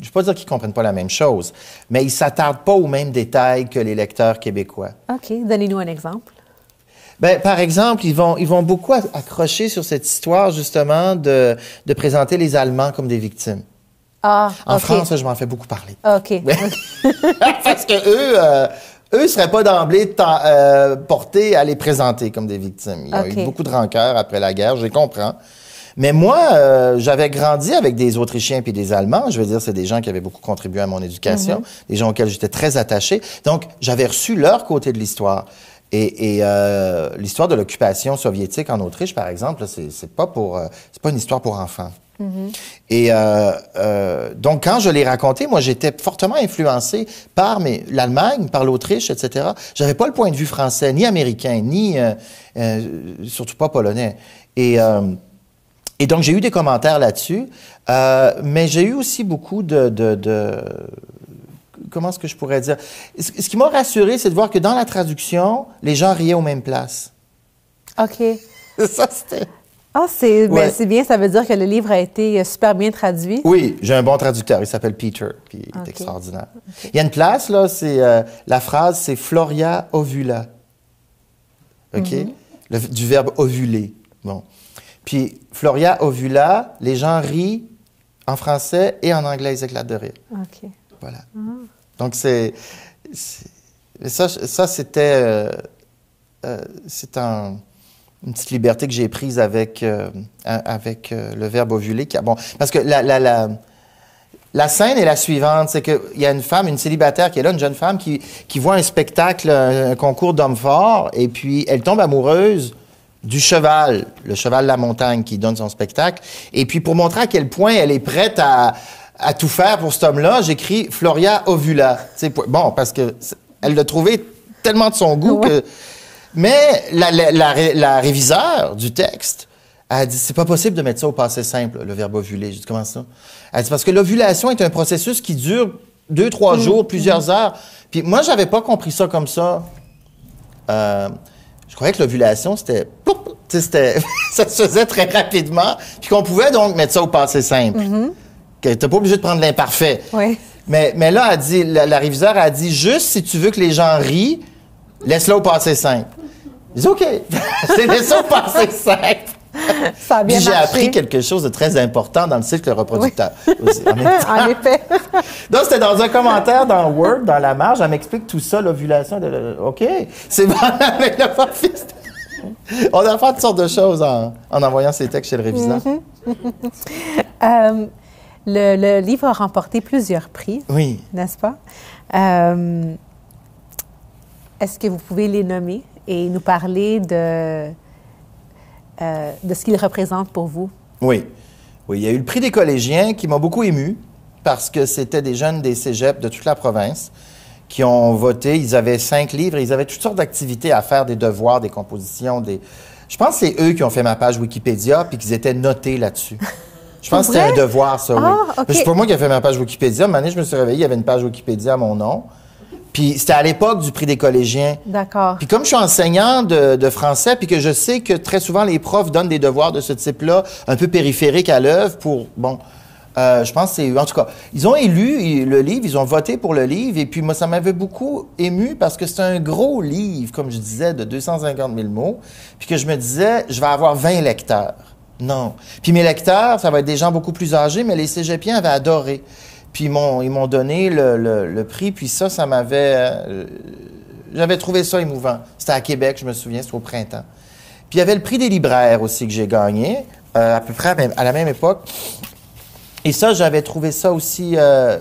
B: veux pas dire qu'ils ne comprennent pas la même chose, mais ils ne s'attardent pas aux mêmes détails que les lecteurs québécois.
A: OK. Donnez-nous un exemple.
B: Bien, par exemple, ils vont beaucoup accrocher sur cette histoire, justement, de présenter les Allemands comme des victimes.
A: Ah,
B: En
A: OK.
B: France, je m'en fais beaucoup parler.
A: OK.
B: Parce que eux ne seraient pas d'emblée portés à les présenter comme des victimes. Ils ont eu beaucoup de rancœur après la guerre, je les comprends. Mais moi, j'avais grandi avec des Autrichiens puis des Allemands. Je veux dire, c'est des gens qui avaient beaucoup contribué à mon éducation, des gens auxquels j'étais très attaché. Donc, j'avais reçu leur côté de l'histoire. Et l'histoire de l'occupation soviétique en Autriche, par exemple, c'est pas une histoire pour enfants. Et donc, quand je l'ai raconté, moi, j'étais fortement influencé par l'Allemagne, par l'Autriche, etc. J'avais pas le point de vue français, ni américain, ni surtout pas polonais. Et donc, j'ai eu des commentaires là-dessus, mais j'ai eu aussi beaucoup comment est-ce que je pourrais dire? Ce qui m'a rassuré, c'est de voir que dans la traduction, les gens riaient aux mêmes places.
A: OK.
B: Ça, c'était...
A: Ah, c'est bien, ça veut dire que le livre a été super bien traduit.
B: Oui, j'ai un bon traducteur, il s'appelle Peter, puis il est extraordinaire. Il y a une place, là, la phrase, c'est Floria ovula. OK? Du verbe ovuler. Bon. Puis Floria ovula, les gens rient en français et en anglais, ils éclatent de rire.
A: OK.
B: Voilà. Donc, ça, c'était... c'est une petite liberté que j'ai prise avec le verbe ovuler. Parce que la scène est la suivante, c'est qu'il y a une femme, une célibataire qui est là, une jeune femme qui voit un spectacle, un concours d'hommes forts, et puis elle tombe amoureuse du cheval, le cheval de la montagne qui donne son spectacle. Et puis pour montrer à quel point elle est prête à tout faire pour cet homme-là, j'écris Floria ovula. Bon, parce que elle l'a trouvé tellement de son goût que... Mais la réviseure du texte a dit, c'est pas possible de mettre ça au passé simple, le verbe ovuler. J'ai dit, comment ça? Elle dit, parce que l'ovulation est un processus qui dure 2-3 jours, plusieurs heures. Puis moi, j'avais pas compris ça comme ça. Je croyais que l'ovulation, c'était... ça se faisait très rapidement, puis qu'on pouvait donc mettre ça au passé simple. Que t'es pas obligé de prendre l'imparfait.
A: Oui.
B: Mais là, elle dit, la réviseure a dit, juste si tu veux que les gens rient, laisse-le au passé simple. Je dis, OK, c'est laissé au passé simple.
A: Ça a bien
B: Puis j'ai
A: marché.
B: appris quelque chose de très important dans le cycle reproducteur. Aussi, en même temps.
A: En effet.
B: Donc, c'était dans un commentaire dans Word, dans la marge, elle m'explique tout ça, l'ovulation. OK, c'est bon avec le forfiste. On a fait toutes sortes de choses en envoyant ces textes chez le réviseur.
A: Le livre a remporté plusieurs prix,
B: Oui.
A: n'est-ce pas? Est-ce que vous pouvez les nommer et nous parler de ce qu'ils représentent pour vous?
B: Oui. Oui, il y a eu le prix des collégiens qui m'a beaucoup ému parce que c'était des jeunes des cégeps de toute la province qui ont voté. Ils avaient 5 livres et ils avaient toutes sortes d'activités à faire, des devoirs, des compositions, Je pense que c'est eux qui ont fait ma page Wikipédia puis qu'ils étaient notés là-dessus. Je pense que c'était un devoir, ça, oui.
A: Okay.
B: C'est pas moi qui ai fait ma page Wikipédia. Une année, je me suis réveillé, il y avait une page Wikipédia à mon nom. Puis c'était à l'époque du prix des collégiens.
A: D'accord.
B: Puis comme je suis enseignant de français, puis que je sais que très souvent les profs donnent des devoirs de ce type-là, un peu périphériques à l'œuvre pour, je pense que c'est... En tout cas, ils ont élu le livre, ils ont voté pour le livre, et puis moi, ça m'avait beaucoup ému parce que c'est un gros livre, comme je disais, de 250 000 mots, puis que je me disais, je vais avoir 20 lecteurs. Non. Puis mes lecteurs, ça va être des gens beaucoup plus âgés, mais les cégepiens avaient adoré. Puis ils m'ont donné le prix, puis ça m'avait... j'avais trouvé ça émouvant. C'était à Québec, je me souviens, c'était au printemps. Puis il y avait le prix des libraires aussi que j'ai gagné, à peu près à la même époque. Et ça, j'avais trouvé ça aussi...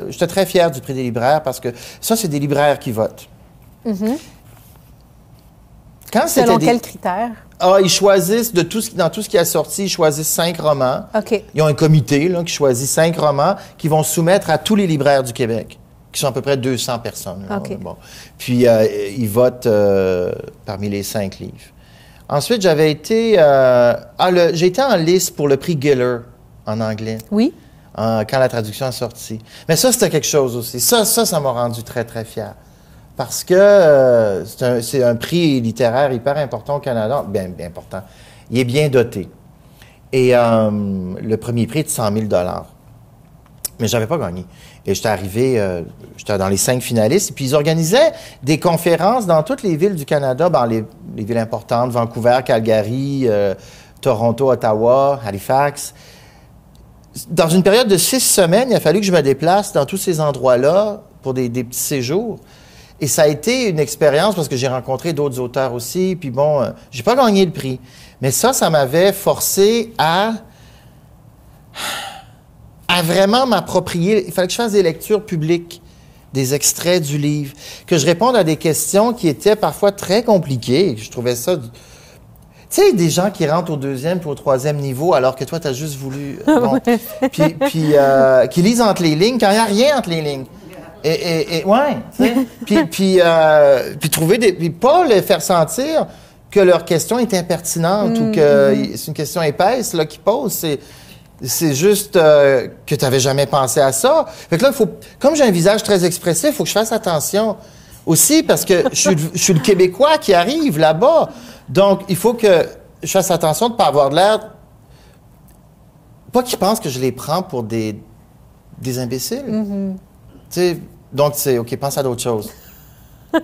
B: j'étais très fier du prix des libraires parce que ça, c'est des libraires qui votent.
A: Mm-hmm.
B: Quand
A: selon quels critères?
B: Ah, ils choisissent, dans tout ce qui est sorti, ils choisissent 5 romans.
A: OK.
B: Ils ont un comité là, qui choisit 5 romans qu'ils vont soumettre à tous les libraires du Québec, qui sont à peu près 200 personnes. Là,
A: OK.
B: Bon. Puis, ils votent parmi les 5 livres. Ensuite, j'ai été en liste pour le prix Giller en anglais.
A: Oui.
B: Quand la traduction est sortie. Mais ça, c'était quelque chose aussi. Ça m'a rendu très, très fier. Parce que c'est un prix littéraire hyper important au Canada. Bien important. Il est bien doté. Et le premier prix est de 100 000 $. Mais je n'avais pas gagné. Et j'étais arrivé, j'étais dans les 5 finalistes. Et puis, ils organisaient des conférences dans toutes les villes du Canada, dans les villes importantes, Vancouver, Calgary, Toronto, Ottawa, Halifax. Dans une période de 6 semaines, il a fallu que je me déplace dans tous ces endroits-là pour des petits séjours. Et ça a été une expérience parce que j'ai rencontré d'autres auteurs aussi. Puis bon, j'ai pas gagné le prix. Mais ça m'avait forcé à vraiment m'approprier. Il fallait que je fasse des lectures publiques, des extraits du livre, que je réponde à des questions qui étaient parfois très compliquées. Je trouvais ça... Tu sais, des gens qui rentrent au 2e puis au 3e niveau alors que toi, tu as juste voulu... Bon, puis qui lisent entre les lignes quand il n'y a rien entre les lignes. Et ouais, tu sais. puis trouver puis pas les faire sentir que leur question est impertinente ou que c'est une question épaisse là qu'ils posent. C'est juste que tu n'avais jamais pensé à ça. Fait que là, comme j'ai un visage très expressif, il faut que je fasse attention aussi parce que je suis le Québécois qui arrive là-bas. Donc, il faut que je fasse attention de ne pas avoir de l'air... Pas qu'ils pensent que je les prends pour des imbéciles. Mm-hmm. Tu sais, donc, c'est OK, pense à d'autres choses.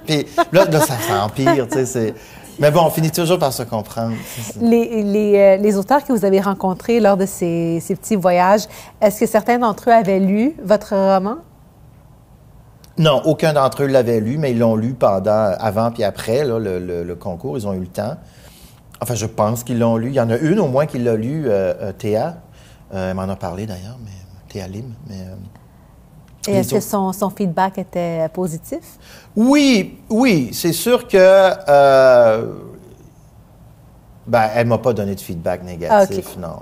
B: Puis là ça empire, tu sais. Mais bon, on finit toujours par se comprendre.
A: Les auteurs que vous avez rencontrés lors de ces petits voyages, est-ce que certains d'entre eux avaient lu votre roman?
B: Non, aucun d'entre eux l'avait lu, mais ils l'ont lu avant puis après là, le concours. Ils ont eu le temps. Enfin, je pense qu'ils l'ont lu. Il y en a une au moins qui l'a lu, Théa. Elle m'en a parlé d'ailleurs, mais Théa Lim.
A: Et est-ce que son feedback était positif? Oui,
B: c'est sûr que... elle ne m'a pas donné de feedback négatif,
A: okay.
B: non.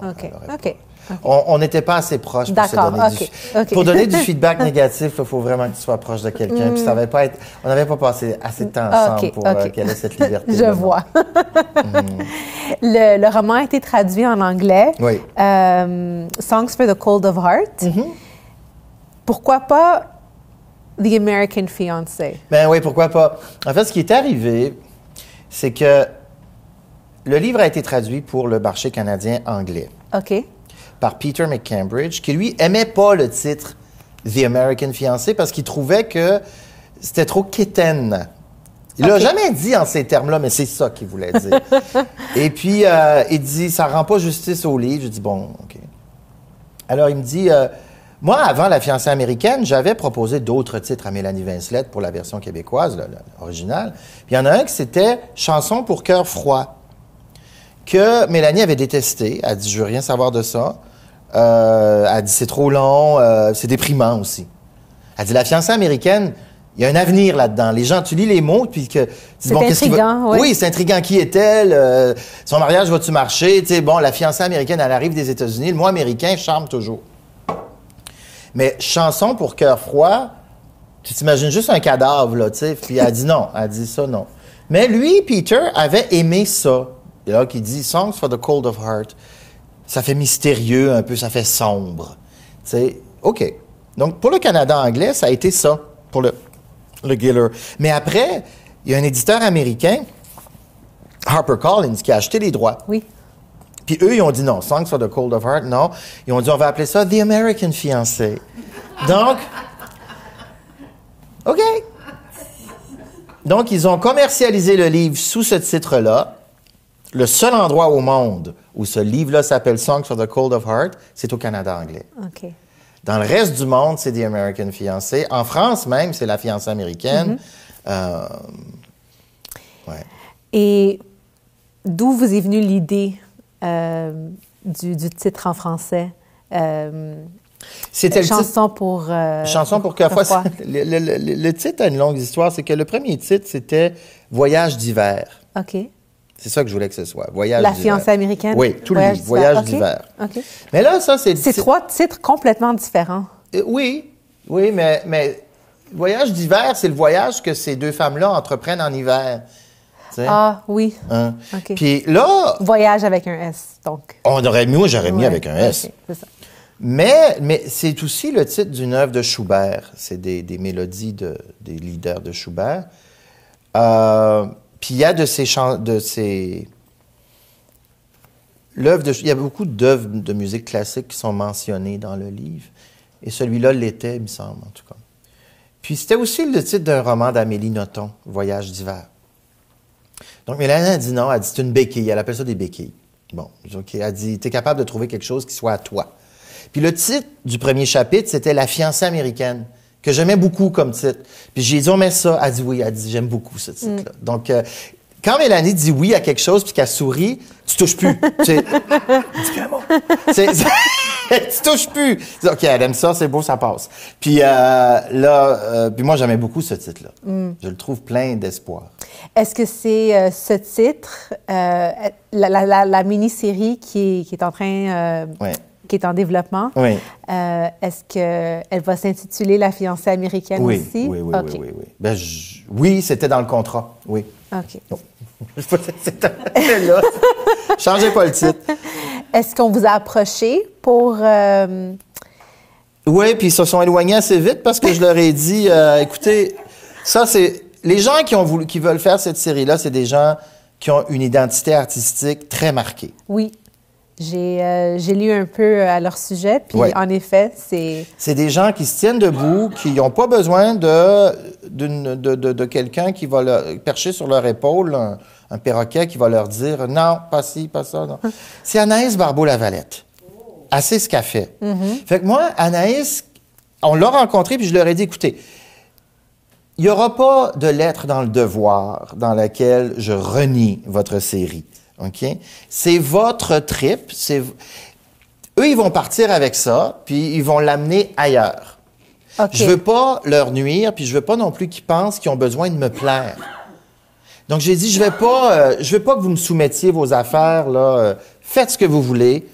A: OK.
B: On n'était pas assez proches pour se donner Pour donner du feedback négatif, il faut vraiment que tu sois proche de quelqu'un. Puis ça n'avait pas été... On n'avait pas passé assez de temps ensemble pour qu'elle ait cette liberté.
A: Je vois. Le roman a été traduit en anglais.
B: Oui.
A: Songs for the Cold of Heart.
B: Mm-hmm.
A: Pourquoi pas The American Fiancé?
B: Ben oui, pourquoi pas. En fait, ce qui est arrivé, c'est que le livre a été traduit pour le marché canadien anglais.
A: OK.
B: Par Peter McCambridge, qui lui aimait pas le titre The American Fiancé parce qu'il trouvait que c'était trop quétaine. Il l'a jamais dit en ces termes-là, mais c'est ça qu'il voulait dire. Et puis, il dit, ça rend pas justice au livre. Je dis, bon, OK. Alors, il me dit... moi, avant La fiancée américaine, j'avais proposé d'autres titres à Mélanie Vincelette pour la version québécoise, l'originale. Puis il y en a un qui c'était Chanson pour cœur froid. que Mélanie avait détesté. Elle dit, je veux rien savoir de ça. Elle dit, c'est trop long, c'est déprimant aussi. Elle dit, la fiancée américaine, il y a un avenir là-dedans. Les gens, tu lis les mots, puis que...
A: C'est intriguant, oui.
B: Oui, c'est intriguant. Qui est-elle? Son mariage va-tu marcher? Tu sais, bon, la fiancée américaine, elle arrive des États-Unis. Le mot américain charme toujours. Mais chanson pour cœur froid, tu t'imagines juste un cadavre, là, tu sais. Puis elle dit non. Elle dit ça, non. Mais lui, Peter, avait aimé ça. Et là, qui dit « Songs for the cold of heart ». Ça fait mystérieux un peu, ça fait sombre. Tu sais, OK. Donc, pour le Canada anglais, ça a été ça, pour le Giller. Mais après, il y a un éditeur américain, HarperCollins, qui a acheté les droits.
A: Oui.
B: Puis eux, ils ont dit non, Songs for the Cold of Heart, non. Ils ont dit, on va appeler ça The American Fiancé. Donc, OK. Donc, ils ont commercialisé le livre sous ce titre-là. Le seul endroit au monde où ce livre-là s'appelle Songs for the Cold of Heart, c'est au Canada anglais.
A: OK.
B: Dans le reste du monde, c'est The American Fiancé. En France même, c'est la fiancée américaine. Ouais.
A: Et d'où vous est venue l'idée du titre en français?
B: C'était
A: Chanson pour...
B: Chanson pour cœur froid. Le titre a une longue histoire. C'est que le premier titre, c'était Voyage d'hiver.
A: OK.
B: C'est ça que je voulais que ce soit. Voyage
A: La
B: d'hiver.
A: fiancée américaine?
B: Oui, tout le livre. Voyage d'hiver.
A: OK.
B: Mais là, ça, c'est...
A: C'est trois titres complètement différents.
B: Oui, mais Voyage d'hiver, c'est le voyage que ces deux femmes-là entreprennent en hiver. T'sais?
A: Ah, oui.
B: Hein?
A: OK.
B: Puis là...
A: Voyage avec un S, donc.
B: Moi, j'aurais mis avec un S.
A: Okay, c'est ça.
B: Mais c'est aussi le titre d'une œuvre de Schubert. C'est des mélodies des leaders de Schubert. Puis il y a il y a beaucoup d'œuvres de musique classique qui sont mentionnées dans le livre. Et celui-là l'était, il me semble, en tout cas. Puis c'était aussi le titre d'un roman d'Amélie Nothomb, Voyage d'hiver. Donc Mélanie a dit non, elle dit c'est une béquille. Elle appelle ça des béquilles. Bon, OK. Elle dit, t'es capable de trouver quelque chose qui soit à toi. Puis le titre du premier chapitre, c'était La fiancée américaine, que j'aimais beaucoup comme titre. Puis j'ai dit, on met ça. Elle dit oui, elle dit, j'aime beaucoup ce titre-là. Donc, quand Mélanie dit oui à quelque chose puis qu'elle sourit, tu touches plus. Dis qu'un mot. Tu touches plus. Dis, OK, elle aime ça, c'est beau, ça passe. Puis puis moi, j'aimais beaucoup ce titre-là. Je le trouve plein d'espoir.
A: Est-ce que c'est ce titre, la mini-série qui est en train...
B: Oui.
A: qui est en développement.
B: Oui.
A: Est-ce qu'elle va s'intituler La fiancée américaine aussi?
B: Oui.
A: Okay.
B: Oui. Ben, oui, c'était dans le contrat. Oui.
A: OK.
B: Non. C'était là. Changez pas le titre.
A: Est-ce qu'on vous a approché pour...
B: Oui, puis ils se sont éloignés assez vite parce que je leur ai dit, écoutez, ça c'est... Les gens qui veulent faire cette série-là, c'est des gens qui ont une identité artistique très marquée.
A: Oui. J'ai lu un peu à leur sujet, puis en effet, c'est...
B: C'est des gens qui se tiennent debout, qui n'ont pas besoin de quelqu'un qui va leur percher sur leur épaule, un perroquet qui va leur dire « Non, pas ci, pas ça, non. » C'est Anaïs Barbeau-Lavalette. Assez ce qu'elle fait. Fait que moi, Anaïs, on l'a rencontrée, puis je leur ai dit « Écoutez, il n'y aura pas de lettre dans le devoir dans laquelle je renie votre série. » OK? C'est votre trip. Eux, ils vont partir avec ça, puis ils vont l'amener ailleurs. Okay. Je veux pas leur nuire, puis je veux pas non plus qu'ils pensent qu'ils ont besoin de me plaire. Donc, j'ai dit, je veux pas que vous me soumettiez vos affaires, là. Faites ce que vous voulez,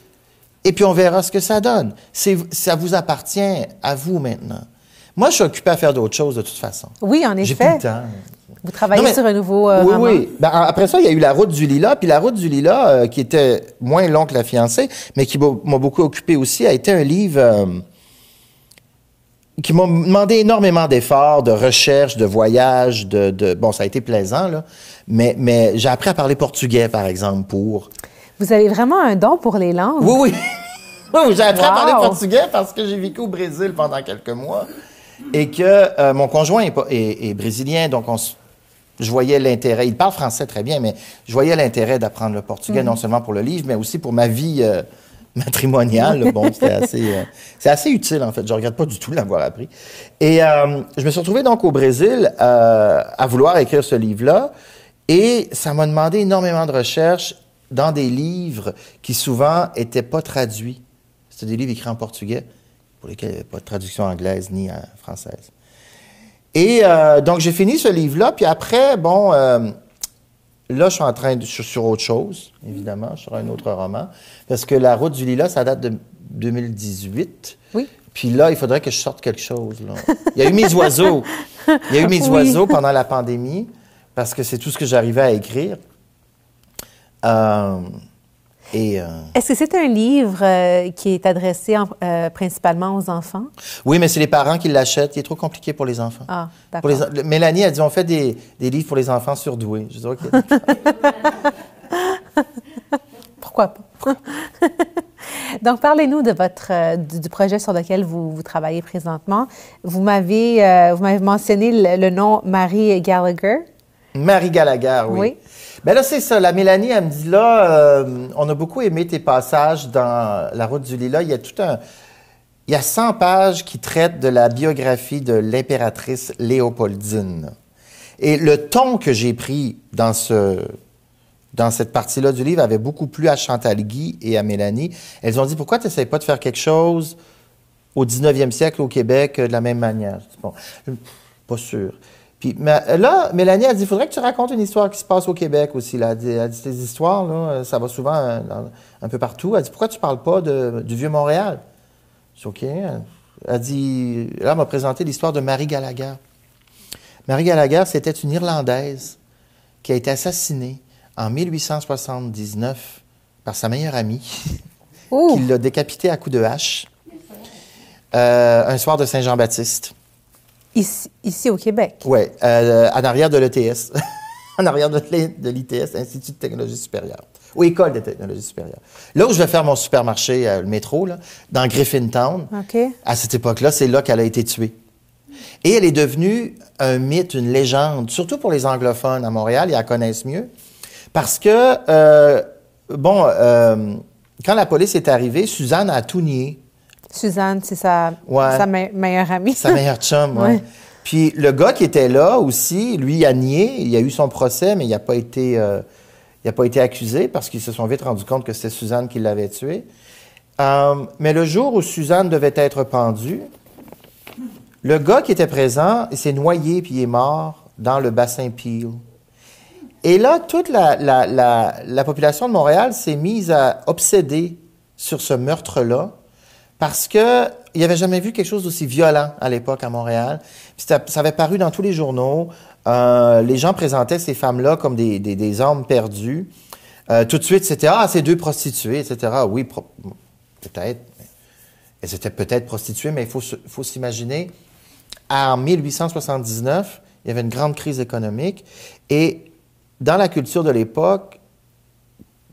B: et puis on verra ce que ça donne. Ça vous appartient à vous maintenant. Moi, je suis occupé à faire d'autres choses, de toute façon.
A: Oui, en effet.
B: J'ai plus le temps.
A: Vous travaillez sur un nouveau roman?
B: Oui. Ben, après ça, il y a eu La route du lilas. Puis La route du lilas, qui était moins long que La fiancée, mais qui m'a beaucoup occupé aussi, a été un livre qui m'a demandé énormément d'efforts, de recherche, de voyage, Bon, ça a été plaisant, là. Mais j'ai appris à parler portugais, par exemple, pour...
A: Vous avez vraiment un don pour les langues?
B: Oui. Oui, j'ai appris à parler portugais parce que j'ai vécu au Brésil pendant quelques mois et que mon conjoint est brésilien, donc je voyais l'intérêt. Il parle français très bien, mais je voyais l'intérêt d'apprendre le portugais, non seulement pour le livre, mais aussi pour ma vie matrimoniale. Bon, c'est assez utile, en fait. Je ne regrette pas du tout de l'avoir appris. Et je me suis retrouvé donc au Brésil à vouloir écrire ce livre-là. Et ça m'a demandé énormément de recherche, dans des livres qui souvent n'étaient pas traduits. C'était des livres écrits en portugais, pour lesquels il n'y avait pas de traduction anglaise ni française. Et donc, j'ai fini ce livre-là, puis après, bon, là, je suis sur autre chose, évidemment, sur un autre roman, parce que La Route du Lilas, ça date de 2018.
A: Oui.
B: Puis là, il faudrait que je sorte quelque chose, là. Il y a eu Mes oiseaux. Il y a eu Mes oiseaux pendant la pandémie, parce que c'est tout ce que j'arrivais à écrire.
A: Est-ce que c'est un livre qui est adressé principalement aux enfants?
B: Oui, mais c'est les parents qui l'achètent. Il est trop compliqué pour les enfants.
A: Ah, d'accord.
B: Mélanie a dit, on fait des livres pour les enfants surdoués. Je dis, OK.
A: Pourquoi pas? Donc, parlez-nous de du projet sur lequel vous travaillez présentement. Vous m'avez mentionné le nom Marie Gallagher. Marie
B: Gallagher, oui. Bien là, c'est ça. La Mélanie, elle me dit, là, on a beaucoup aimé tes passages dans La Route du Lilas. Il y a 100 pages qui traitent de la biographie de l'impératrice Léopoldine. Et le ton que j'ai pris dans cette partie-là du livre avait beaucoup plu à Chantal Guy et à Mélanie. Elles ont dit, pourquoi tu n'essayes pas de faire quelque chose au 19e siècle au Québec de la même manière? Je dis, bon, pas sûr. Puis là, Mélanie a dit, il faudrait que tu racontes une histoire qui se passe au Québec aussi. Là. Elle dit, tes histoires, là, ça va souvent un peu partout. Elle dit, pourquoi tu ne parles pas du Vieux-Montréal? Je dis, OK. Elle dit, là, elle m'a présenté l'histoire de Marie Gallagher. Marie Gallagher, c'était une Irlandaise qui a été assassinée en 1879 par sa meilleure amie, qui l'a décapitée à coups de hache un soir de Saint-Jean-Baptiste.
A: Ici au Québec?
B: Oui, en arrière de l'ETS, en arrière de l'ITS, Institut de technologie supérieure, ou École de technologie supérieure. Là où je vais faire mon supermarché, le métro, là, dans Griffintown, à cette époque-là, c'est là qu'elle a été tuée. Et elle est devenue un mythe, une légende, surtout pour les anglophones à Montréal, ils la connaissent mieux, parce que, quand la police est arrivée, Suzanne a tout nié.
A: Suzanne, c'est sa meilleure amie.
B: Sa meilleure chum, oui. Ouais. Puis le gars qui était là aussi, lui, il a nié. Il a eu son procès, mais il n'a pas été accusé parce qu'ils se sont vite rendus compte que c'était Suzanne qui l'avait tué. Mais le jour où Suzanne devait être pendue, le gars qui était présent, il s'est noyé puis il est mort dans le bassin Peel. Et là, toute la population de Montréal s'est mise à obséder sur ce meurtre-là. Parce qu'il n'avait jamais vu quelque chose d'aussi violent à l'époque à Montréal. Puis ça avait paru dans tous les journaux. Les gens présentaient ces femmes-là comme des hommes perdus. Tout de suite, c'était « Ah, c'est deux prostituées, etc. » Oui, peut-être. Elles étaient peut-être prostituées, mais il faut s'imaginer, en 1879, il y avait une grande crise économique. Et dans la culture de l'époque,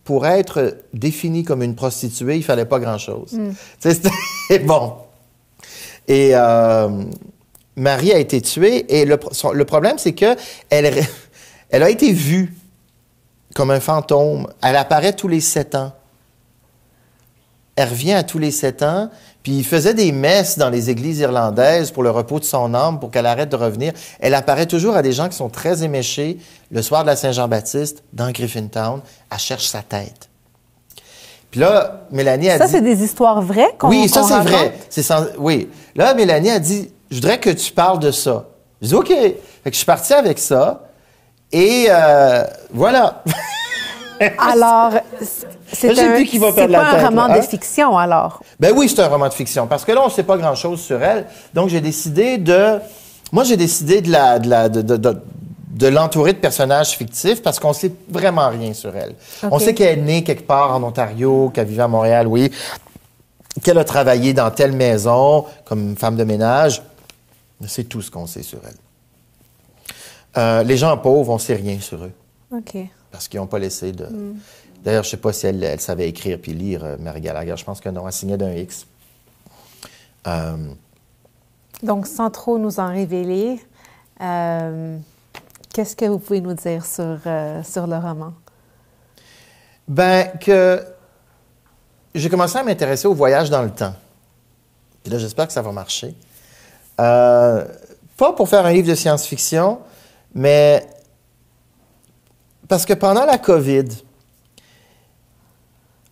B: pour être définie comme une prostituée, il ne fallait pas grand-chose. C'était bon. Et Marie a été tuée, et le problème, c'est qu'elle a été vue comme un fantôme. Elle apparaît tous les 7 ans. Elle revient à tous les 7 ans, puis il faisait des messes dans les églises irlandaises pour le repos de son âme, pour qu'elle arrête de revenir. Elle apparaît toujours à des gens qui sont très éméchés. Le soir de la Saint-Jean-Baptiste, dans Griffintown, elle cherche sa tête. Puis là, Mélanie a dit...
A: Ça, c'est des histoires vraies
B: Oui, ça, c'est vrai. Oui. Là, Mélanie a dit, je voudrais que tu parles de ça. Je dis, OK. Fait que je suis partie avec ça, et voilà.
A: Alors, c'est pas un roman de fiction, alors?
B: Ben oui, c'est un roman de fiction, parce que là, on ne sait pas grand-chose sur elle. Donc, j'ai décidé de l'entourer de personnages fictifs, parce qu'on ne sait vraiment rien sur elle. Okay. On sait qu'elle est née quelque part en Ontario, qu'elle vivait à Montréal, oui, qu'elle a travaillé dans telle maison comme femme de ménage. C'est tout ce qu'on sait sur elle. Les gens pauvres, on ne sait rien sur eux.
A: OK.
B: Parce qu'ils n'ont pas laissé de... D'ailleurs, je ne sais pas si elle savait écrire puis lire, Marie Gallagher. Je pense que non, elle signait d'un X.
A: Donc, sans trop nous en révéler, qu'est-ce que vous pouvez nous dire sur le roman?
B: Ben, que j'ai commencé à m'intéresser au voyage dans le temps. Puis là, j'espère que ça va marcher. Pas pour faire un livre de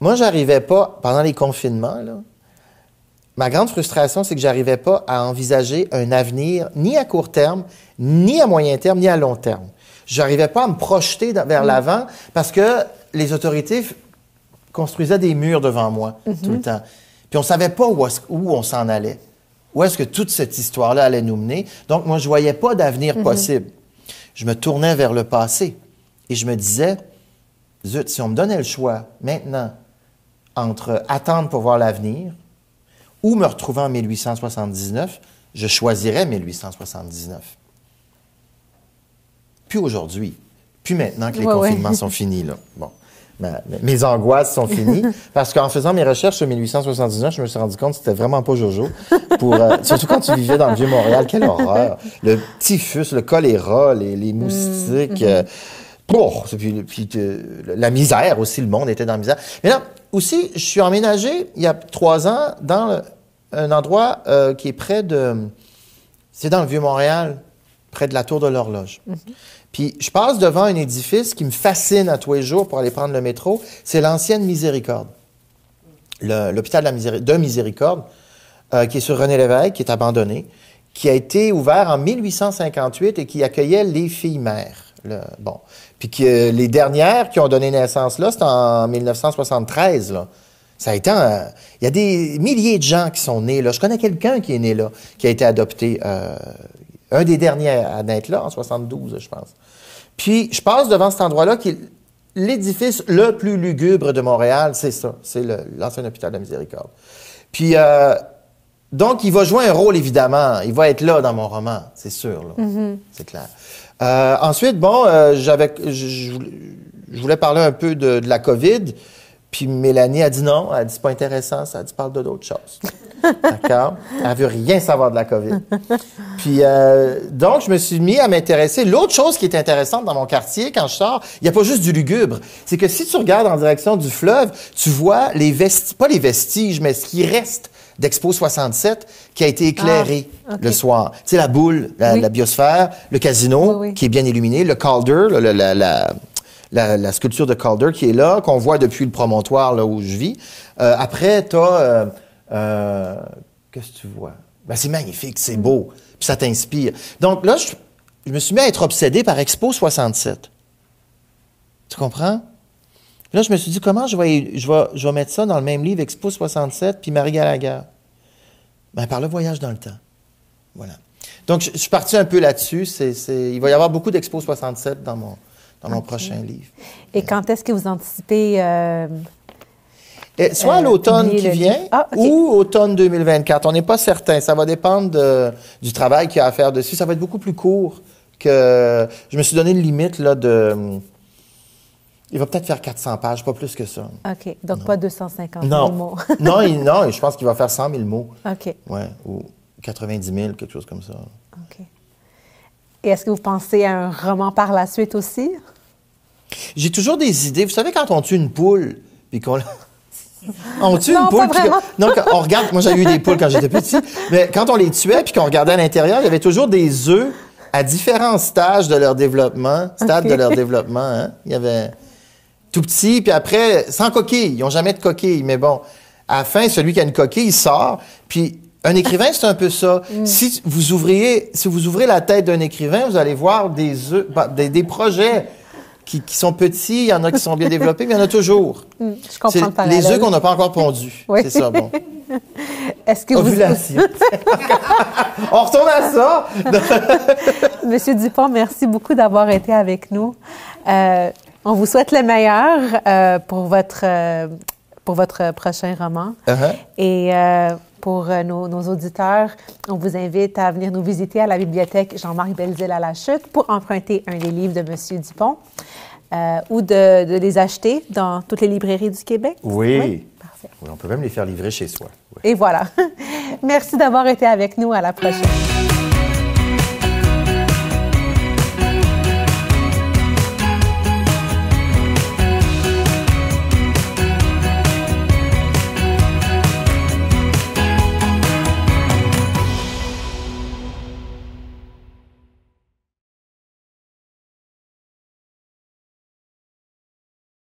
B: moi, j'arrivais pas, pendant les confinements, là, ma grande frustration, c'est que j'arrivais pas à envisager un avenir ni à court terme, ni à moyen terme, ni à long terme. J'arrivais pas à me projeter vers l'avant parce que les autorités construisaient des murs devant moi tout le temps. Puis on savait pas où on s'en allait. Où est-ce que toute cette histoire-là allait nous mener? Donc, moi, je voyais pas d'avenir possible. Je me tournais vers le passé et je me disais, zut, si on me donnait le choix maintenant entre attendre pour voir l'avenir ou me retrouver en 1879, je choisirais 1879. Puis aujourd'hui, puis maintenant que les confinements sont finis, là. Bon, mes angoisses sont finies, parce qu'en faisant mes recherches sur 1879, je me suis rendu compte que c'était vraiment pas Jojo. Surtout quand tu vivais dans le Vieux-Montréal, quelle horreur! Le typhus, le choléra, les moustiques, la misère aussi, le monde était dans la misère. Mais là, aussi, je suis emménagé il y a 3 ans dans un endroit qui est près de... C'est dans le Vieux-Montréal, près de la Tour de l'Horloge. Puis je passe devant un édifice qui me fascine à tous les jours pour aller prendre le métro. C'est l'ancienne Miséricorde. L'hôpital de Miséricorde, qui est sur René Lévesque, qui est abandonné, qui a été ouvert en 1858 et qui accueillait les filles-mères. Puis les dernières qui ont donné naissance là, c'était en 1973. Là. Ça a été il y a des milliers de gens qui sont nés là. Je connais quelqu'un qui est né là, qui a été adopté. Un des derniers à naître là, en 72, je pense. Puis, je passe devant cet endroit-là, qui est l'édifice le plus lugubre de Montréal, c'est ça. C'est l'ancien hôpital de la Miséricorde. Puis, donc, il va jouer un rôle, évidemment. Il va être là dans mon roman, c'est sûr. Là. C'est clair. Ensuite, bon, je voulais parler un peu de la COVID. Puis Mélanie a dit non. Elle a dit, c'est pas intéressant, ça. Elle dit, parle d'autres choses. D'accord? Elle veut rien savoir de la COVID. Puis, donc, je me suis mis à m'intéresser. L'autre chose qui est intéressante dans mon quartier, quand je sors, il n'y a pas juste du lugubre. C'est que si tu regardes en direction du fleuve, tu vois pas les vestiges, mais ce qui reste d'Expo 67 qui a été éclairé le soir. Tu sais, la boule, la biosphère, le casino qui est bien illuminé, le Calder, la sculpture de Calder qui est là, qu'on voit depuis le promontoire là où je vis. Après, tu as... qu'est-ce que tu vois? Ben, c'est magnifique, c'est beau, puis ça t'inspire. Donc là, je me suis mis à être obsédé par Expo 67. Tu comprends? Là, je me suis dit, comment je vais mettre ça dans le même livre, Expo 67, puis Marie Gallagher? Ben, par le voyage dans le temps. Voilà. Donc, je suis parti un peu là-dessus. Il va y avoir beaucoup d'Expo 67 dans mon prochain livre. Et
A: quand est-ce que vous anticipez...
B: soit à l'automne qui vient ou automne 2024. On n'est pas certain. Ça va dépendre du travail qu'il y a à faire dessus. Ça va être beaucoup plus court que... Je me suis donné une limite là, de... Il va peut-être faire 400 pages, pas plus que ça.
A: OK. Donc, pas 250 000 mots.
B: non, je pense qu'il va faire 100 000 mots.
A: OK.
B: Oui, ou 90 000, quelque chose comme ça.
A: OK. Et est-ce que vous pensez à un roman par la suite aussi?
B: J'ai toujours des idées. Vous savez, quand on tue une poule, puis qu'on... On tue une poule. Donc, on regarde. Moi, j'ai eu des poules quand j'étais petit. Mais quand on les tuait puis qu'on regardait à l'intérieur, il y avait toujours des œufs à différents stades de leur développement. Hein? Il y avait tout petit, puis après, sans coquille. Ils n'ont jamais de coquille. Mais bon, à la fin, celui qui a une coquille, il sort. Puis, un écrivain, c'est un peu ça. Si vous ouvrez la tête d'un écrivain, vous allez voir des œufs, des projets qui sont petits, il y en a qui sont bien développés, mais il y en a toujours.
A: Je comprends le parallèle.
B: Les œufs qu'on n'a pas encore pondus. Oui. C'est ça, bon.
A: Est-ce que
B: ovulation. On retourne à ça!
A: Monsieur Dupont, merci beaucoup d'avoir été avec nous. On vous souhaite le meilleur pour votre prochain roman. Et pour nos auditeurs, on vous invite à venir nous visiter à la bibliothèque Jean-Marc Belzile à La Chute pour emprunter un des livres de Monsieur Dupont ou de les acheter dans toutes les librairies du Québec.
B: Oui. Parfait. Oui, on peut même les faire livrer chez soi. Oui.
A: Et voilà. Merci d'avoir été avec nous. À la prochaine.